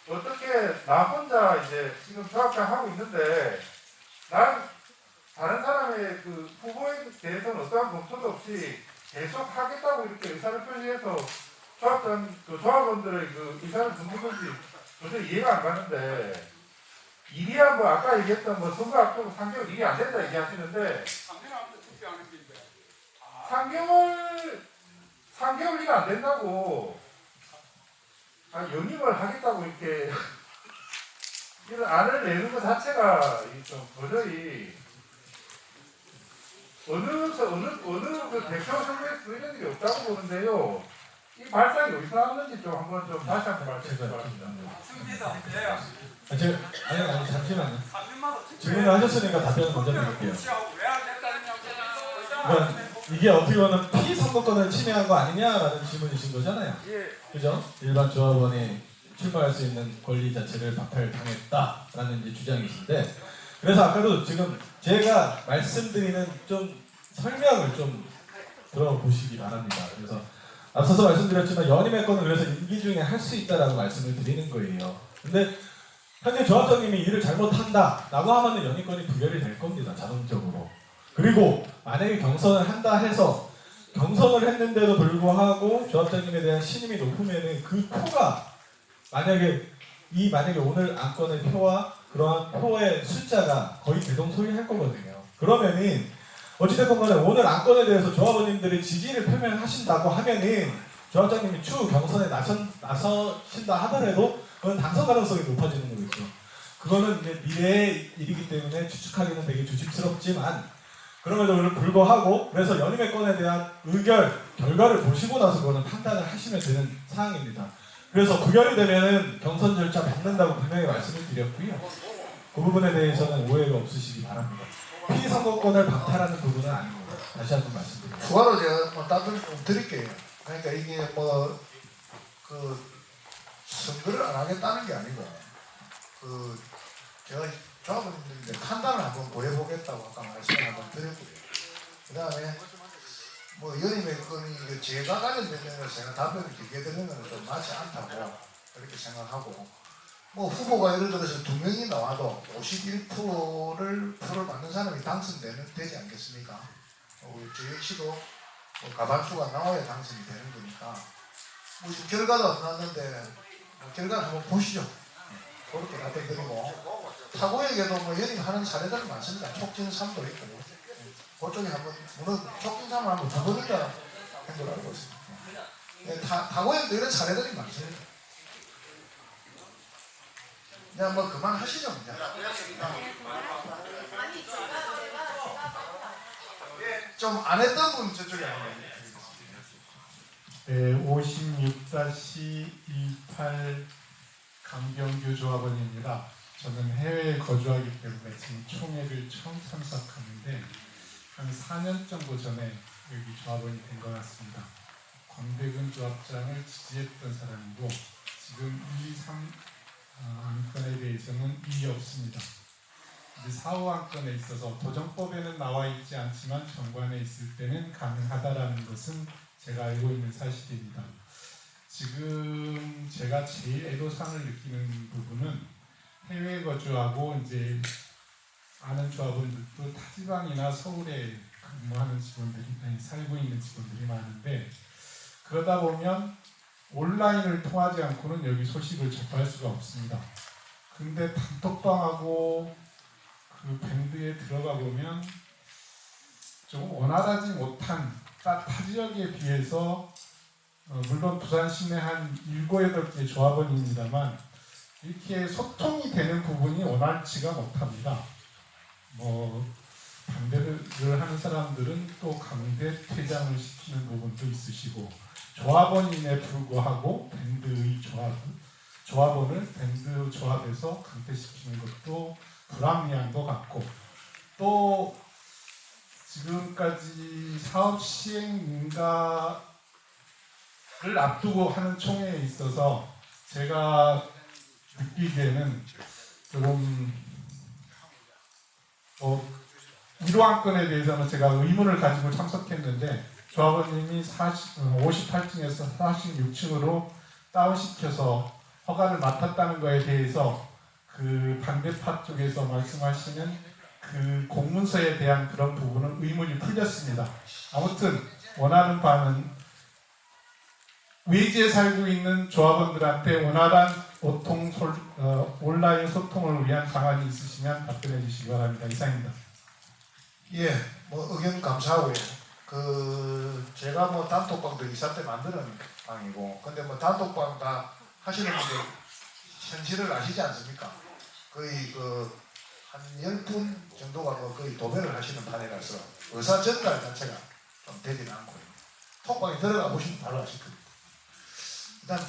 어떻게 나 혼자 이제 지금 조합장 하고 있는데 난 다른 사람의 그 후보에 대해서는 어떠한 검토도 없이 계속 하겠다고 이렇게 의사를 표시해서 조합장 그 조합원들의 그 의사를 듣는 건지 도저히 이해가 안 가는데 일이야 뭐 아까 얘기했던 뭐 선거 앞두고 3개월 일이 안 된다 얘기하시는데 3개월 일이 안 된다고 연임을 하겠다고 이렇게 이런 안을 내는 것 자체가 좀 도저히 어느 그 대표 선거에서 이런 일이 없다고 보는데요. 이 발상이 어디서 나왔는지 좀 한번 좀 다시 한번 말씀해 주시기 바랍니다. 아니 잠시만요. 질문을 하셨으니까 답변을 먼저 드릴게요. 그러니까 이게 어떻게 보면 피선거권을 침해한 거 아니냐라는 질문이신 거잖아요. 그죠? 일반 조합원이 출마할 수 있는 권리 자체를 박탈당했다라는 이제 주장이신데, 그래서 아까도 지금 제가 말씀드리는 좀 설명을 좀 들어보시기 바랍니다. 그래서 앞서서 말씀드렸지만 연임의 건은 그래서 임기 중에 할 수 있다라고 말씀을 드리는 거예요. 근데 현재 조합장님이 일을 잘못한다라고 하면은 연임권이 부결이 될 겁니다. 자동적으로. 그리고 만약에 경선을 한다 해서 경선을 했는데도 불구하고 조합장님에 대한 신임이 높으면은 그 표가 만약에 오늘 안건의 표와 그러한 표의 숫자가 거의 대동소이할 거거든요. 그러면은 어찌됐건 간에 오늘 안건에 대해서 조합원님들이 지지를 표명하신다고 하면은 조합장님이 추후 경선에 나서신다 하더라도 그건 당선 가능성이 높아지는 거겠죠. 그거는 이제 미래의 일이기 때문에 추측하기는 되게 조심스럽지만 그럼에도 불구하고 그래서 연임의 건에 대한 결과를 보시고 나서 그거는 판단을 하시면 되는 사항입니다. 그래서 부결이 되면은 경선 절차 받는다고 분명히 말씀을 드렸고요. 그 부분에 대해서는 오해가 없으시기 바랍니다. 피선거권을 박탈하는 부분은 아닙니다. 다시 한번 말씀드립니다. 추가로 제가 답변을 좀 드릴게요. 그러니까 이게 선거를 안 하겠다는 게 아니고 제가 조합원님들인데 판단을 한번 보여보겠다고 아까 말씀을 한번 드렸고요. 그 다음에 연임의 건이 제가 관련되면서 제가 답변을 길게 드리는 건 좀 맞지 않다고 그렇게 생각하고 후보가 예를 들어서 2명이 나와도 51%를 받는 사람이 당선되지 않겠습니까? 저 역시도 과반수가 나와야 당선이 되는 거니까 지금 결과도 안 나왔는데 결과를 한번 보시죠. 그렇게 답변 드리고 타고에게도 연임하는 사례들은 많습니다. 촉진삼도 있고 그쪽에 한번 촉진삼을 한번 2번인가 한 걸로 알고 있습니다. 타고에도 이런 사례들이 많습니다. 그냥 그만하시죠. 좀 안 했던 분 저쪽에 한번. 네, 56-28 강병규 조합원입니다. 저는 해외에 거주하기 때문에 지금 총회를 처음 참석하는데 한 4년 정도 전에 여기 조합원이 된 것 같습니다. 광백은 조합장을 지지했던 사람이고 지금 2, 3 안건에 대해서는 이의 없습니다. 이제 4, 5 안건에 있어서 도정법에는 나와 있지 않지만 정관에 있을 때는 가능하다라는 것은 제가 알고 있는 사실입니다. 지금 제가 제일 애로사항을 느끼는 부분은 해외에 거주하고 이제 아는 조합원들도 타지방이나 서울에 근무하는 직원들이 살고 있는 직원들이 많은데 그러다 보면 온라인을 통하지 않고는 여기 소식을 접할 수가 없습니다. 근데 단톡방하고 그 밴드에 들어가 보면 좀 원활하지 못한 타 지역에 비해서 물론 부산 시내 한 7, 8개 조합원입니다만 이렇게 소통이 되는 부분이 원활치가 못합니다. 반대를 하는 사람들은 또 강제 퇴장을 시키는 부분도 있으시고 조합원임에 불구하고 밴드의 조합원을 밴드 조합에서 강퇴시키는 것도 불합리한 것 같고 또 지금까지 사업 시행 인가를 앞두고 하는 총회에 있어서 제가 느끼기에는 조금 이러한 건에 대해서는 제가 의문을 가지고 참석했는데 조합원님이 58층에서 46층으로 다운시켜서 허가를 맡았다는 것에 대해서 그 반대파 쪽에서 말씀하시는 그 공문서에 대한 그런 부분은 의문이 풀렸습니다. 아무튼 원하는 바는 외지에 살고 있는 조합원들한테 원활한 온라인 소통을 위한 방안이 있으시면 답변해 주시기 바랍니다. 이상입니다. 예, 의견 감사하고요. 제가 단톡방도 이사 때 만드는 방이고, 근데 단톡방 다 하시는 분들 현실을 아시지 않습니까? 거의 한 10분 정도가 거의 도배를 하시는 판이라서 의사 전달 자체가 좀 되지는 않고요. 톡방에 들어가 보시면 바로 아실 겁니다. 일단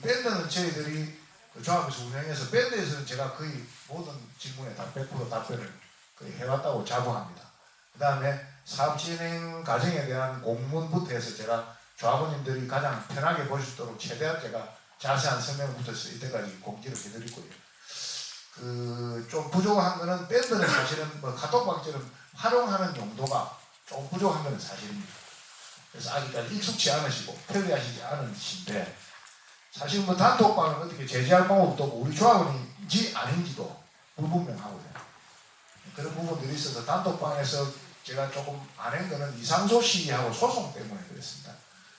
밴드는 저희들이 조합에서 운영해서 밴드에서는 제가 거의 모든 질문에 다 100% 답변을 거의 해왔다고 자부합니다. 그 다음에 사업 진행 과정에 대한 공문부터 해서 제가 조합원님들이 가장 편하게 볼 수 있도록 최대한 제가 자세한 설명부터 해서 이때까지 공지를 해드리고요. 좀 부족한 거는 밴드는 사실은 카톡방처럼 활용하는 용도가 좀 부족한 거는 사실입니다. 그래서 아직까지 익숙치 않으시고 편리하시지 않으신데 사실 뭐 단톡방을 어떻게 제재할 방법도 없고 우리 조합원인지 아닌지도 불분명하고요. 그런 부분들이 있어서 단톡방에서 제가 조금 안 한 거는 이상소 씨하고 소송 때문에 그랬습니다.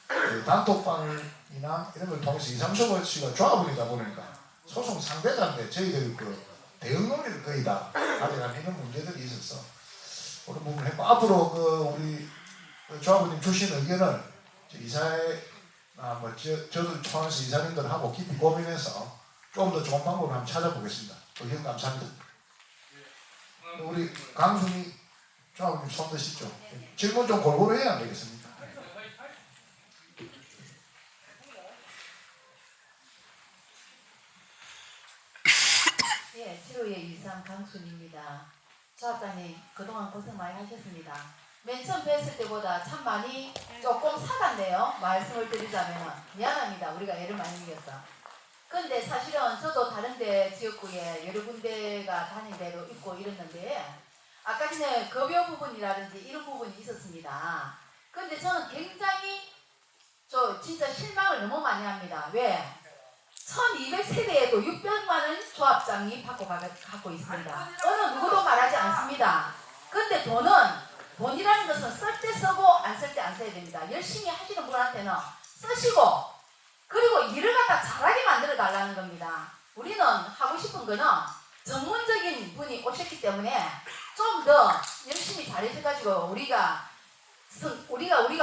그 단톡방이나 이런 걸 통해서 이상소 씨가 조합원이다 보니까 소송 상대자인데 저희들 그 대응 논의를 거의 다 가져가는 이런 문제들이 있어서 그런 부분을 했고 앞으로 그 우리 조합원님 주신 의견을 이사회나 뭐 저들 통해서 이사님들하고 깊이 고민해서 좀 더 좋은 방법을 한번 찾아보겠습니다. 의견 감사합니다. 우리 강순희 조합원님 손 드시죠. 질문 좀 골고루 해야 안 되겠습니까? 예, 7호의 이상 강순입니다. 조합장님 그동안 고생 많이 하셨습니다. 맨 처음 뵀을 때보다 참 많이 조금 사갔네요. 말씀을 드리자면 미안합니다. 우리가 애를 많이 먹였어. 근데 사실은 저도 다른데 지역구에 여러 군데가 다닌 데도 있고 이랬는데 아까 전에 급여 부분이라든지 이런 부분이 있었습니다. 근데 저는 굉장히 진짜 실망을 너무 많이 합니다. 왜? 1200세대에도 600만 원 조합장이 갖고 있습니다. 어느 누구도 말하지 않습니다. 근데 돈이라는 것은 쓸 때 쓰고 안 쓸 때 안 써야 됩니다. 열심히 하시는 분한테는 쓰시고 그리고 일을 갖다 잘하게 만들어 달라는 겁니다. 우리는 하고 싶은 거는 전문적인 분이 오셨기 때문에 좀 더 열심히 잘해줘가지고 우리가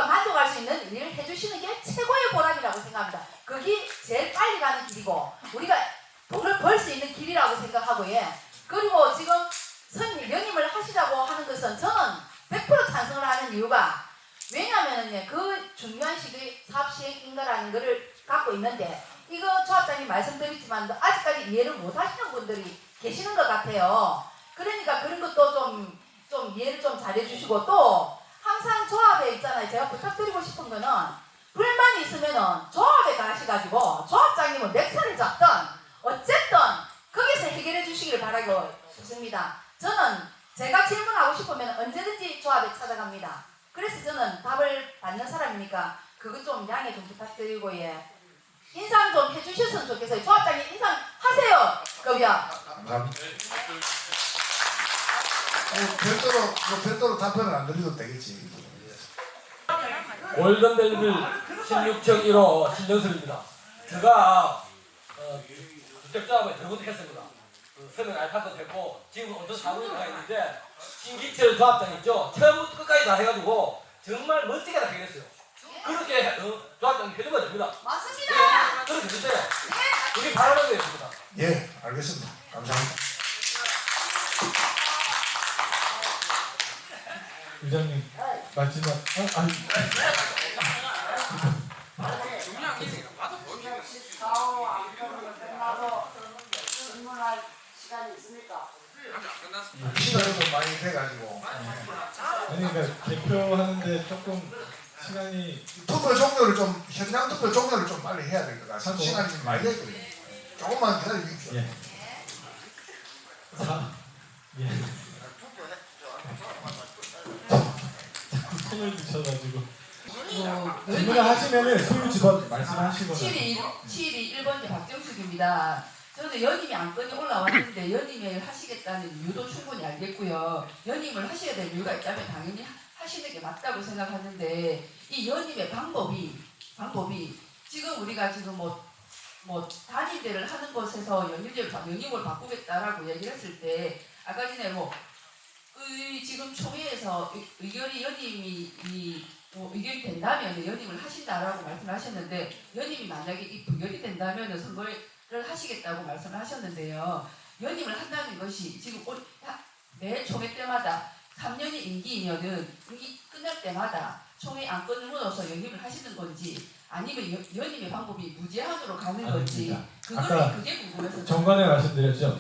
만족할 수 있는 일을 해주시는 게 최고의 보람이라고 생각합니다. 그게 제일 빨리 가는 길이고 우리가 돈을 벌 수 있는 길이라고 생각하고 그리고 지금 연임을 하시라고 하는 것은 저는 100% 찬성을 하는 이유가 왜냐하면 그 중요한 시기의 사업 시행인가라는 것을 갖고 있는데 이거 조합장님 말씀드렸지만 아직까지 이해를 못 하시는 분들이 계시는 것 같아요. 그러니까 그런 것도 좀 이해를 좀 잘해주시고 또 항상 조합에 있잖아요. 제가 부탁드리고 싶은 거는 불만이 있으면은 조합에 가셔가지고 조합장님은 맥살을 잡든 어쨌든 거기서 해결해 주시기를 바라고 싶습니다. 저는 제가 질문하고 싶으면 언제든지 조합에 찾아갑니다. 그래서 저는 답을 받는 사람이니까 그것 좀 양해 좀 부탁드리고 인상 좀 해주셨으면 좋겠어요. 조합장님 인상하세요. 급여. 감사합니다. 별도로 답변을 안 드려도 되겠지. 골든벨빌 16층 1호 신정석입니다. 제가 주택조합에 들어오도 했습니다. 서면 알파도 됐고 지금 어떤 사무실가 있는데 신기철 조합장 있죠. 처음부터 끝까지 다 해가지고 정말 멋지게 다 해결했어요. 그렇게 조합장이 해주면 됩니다. 맞습니다. 네, 그렇게 해주세요. 우리 바라는 거였습니다. 예, 알겠습니다. 감사합니다. 의장님 마지막 아니 질문할 시간이 있습니까? 시간이 좀 많이 돼가지고 아니 그러니까 개표하는데 조금 시간이 투표 종료를 좀 현장 투표 종료를 좀 빨리 해야 될 것 같아요. 시간이 좀 많이 됐거든요. 조금만 기다려 주십시오. 예. 손을 붙여가지고 질문을 하시면은 소유 직원 말씀하시거나 7위 1번지 박정숙입니다. 저는 연임이 안건이 올라왔는데 연임을 하시겠다는 이유도 충분히 알겠고요. 연임을 하셔야 될 이유가 있다면 당연히 하시는 게 맞다고 생각하는데 이 연임의 방법이 지금 우리가 지금 뭐 단임제를 하는 곳에서 연임을 바꾸겠다라고 얘기를 했을 때 아까 전에 지금 총회에서 의결이 연임이 의결이 된다면 연임을 하신다라고 말씀을 하셨는데 연임이 만약에 부결이 된다면 선거를 하시겠다고 말씀을 하셨는데요. 연임을 한다는 것이 지금 매 총회 때마다 3년이 임기이면은 임기 끝날 때마다 총회 안건을 묻어서 연임을 하시는 건지 아니면 연임의 방법이 무제한으로 가는 건지 그게 궁금해서 정관에 말씀드렸죠.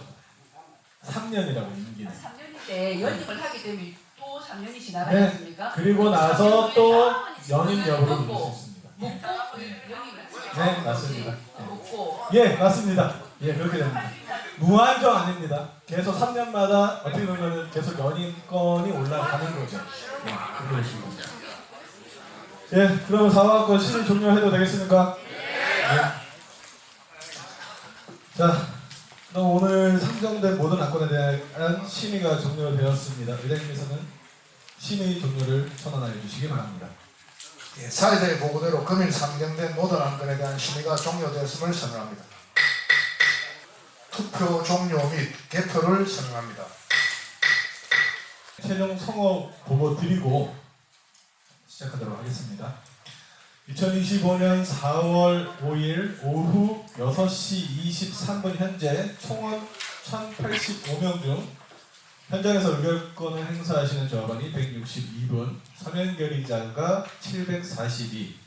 3년이라고 임기는. 3년인데 연임을 하게 되면 또 3년이 지나가지 않습니까? 그리고 나서 또 연임 여부를 묻을 수 있습니다. 네, 맞습니다. 예, 맞습니다. 예, 그렇게 됩니다. 무한정 아닙니다. 계속 3년마다 어떻게 보면 계속 연임권이 올라가는 거죠. 예, 그렇게 되십니다. 예, 그러면 4학번 시즌 종료해도 되겠습니까? 예. 자, 그럼 오늘 상정된 모든 안건에 대한 심의가 종료되었습니다. 의장님께서는 심의 종료를 선언하여 주시기 바랍니다. 예, 사회자의 보고대로 금일 상정된 모든 안건에 대한 심의가 종료되었음을 선언합니다. 투표 종료 및 개표를 선언합니다. 최종 성어 보고 드리고 시작하도록 하겠습니다. 2025년 4월 5일 오후 6시 23분 현재 총원 1085명 중 현장에서 의결권을 행사하시는 조합원이 162분, 서면 결의자가 742,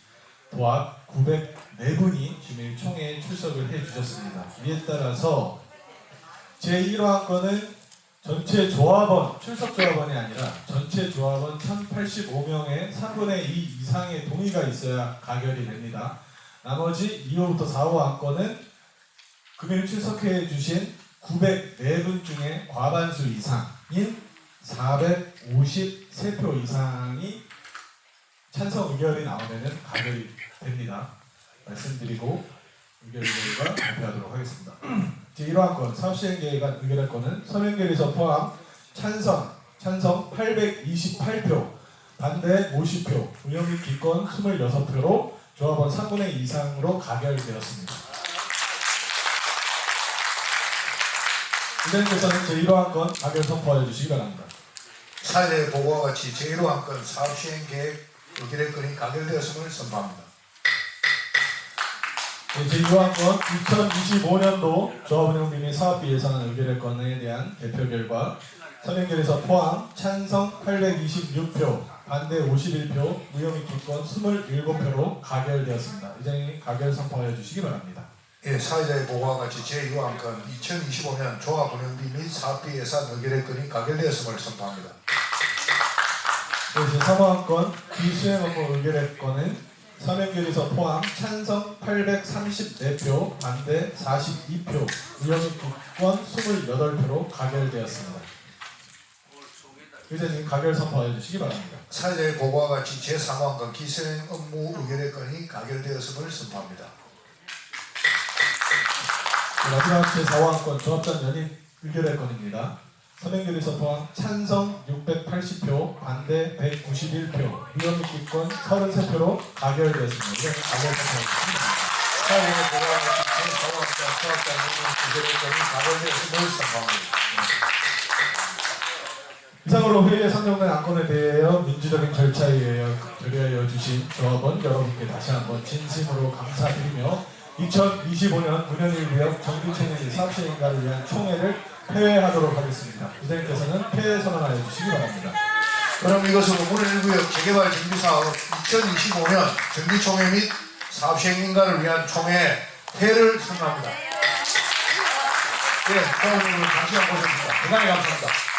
도합 904분이 주민 총회에 출석을 해주셨습니다. 이에 따라서 제1호 안건은 전체 조합원, 출석 조합원이 아니라 전체 조합원 1085명의 3분의 2 이상의 동의가 있어야 가결이 됩니다. 나머지 2호부터 4호 안건은 금일 출석해 주신 904분 중에 과반수 이상인 453표 이상이 찬성 의결이 나오면 가결이 됩니다. 말씀드리고 의결 결과 발표하도록 하겠습니다. 제1호안건 사업시행계획안 의결할 건은 서명결의서 포함 찬성 828표, 반대 50표, 무혐의 및 기권 26표로 조합원 3분의 2 이상으로 가결되었습니다. 의장님께서는 제1호안건 가결 선포해 주시기 바랍니다. 사회자의 보고와 같이 제1호 안건 사업시행계획 의결의 건이 가결되었음을 선포합니다. 제2호안건 2025년도 조합운영 및 사업비 예산안 의결의 건에 대한 개표 결과 서명결의서 포함 찬성 826표, 반대 51표, 무혐의 기권 27표로 가결되었습니다. 의장님 가결 선포하여 주시기 바랍니다. 예, 사회자의 보고와 같이 제2호 안건 2025년 조합운영비 및 사업비 예산 의결의 건이 가결되었음을 선포합니다. 제3호안건 비수행 업무 의결의 건은 서명결의서 포함 찬성 834표, 반대 42표, 무혐의 기권 28표로 가결되었습니다. 의장님 가결 선포해 주시기 바랍니다. 사회자의 보고와 같이 제3호안건 기수행 업무 의결의 건이 가결되었음을 선포합니다. 마지막 제4호안건 조합장 연임 의결의 건입니다. 서명결의서 포함 찬성 680표, 반대 191표, 무혐의 기권 33표로 가결되었습니다. 이런 가결 선포하겠습니다. 사회자의 보고와 같이 제4호안건 조합장 연임 의결의 건이 가결되었음을 선포합니다. 이상으로 회의에 상정된 안건에 대하여 민주적인 절차에 의하여 결의하여 주신 조합원 여러분께 다시 한번 진심으로 감사드리며 2025년 문현일구역 정기총회 사업시행가를 위한 총회를 폐회하도록 하겠습니다. 의장님께서는 폐회 선언하여 주시기 바랍니다. 그럼 이것으로 문현일구역 재개발 정비사업 2025년 정기총회 및 사업시행인가를 위한 총회 폐를 선언합니다. 네, 오늘 당시간 고생했습니다. 대단히 감사합니다.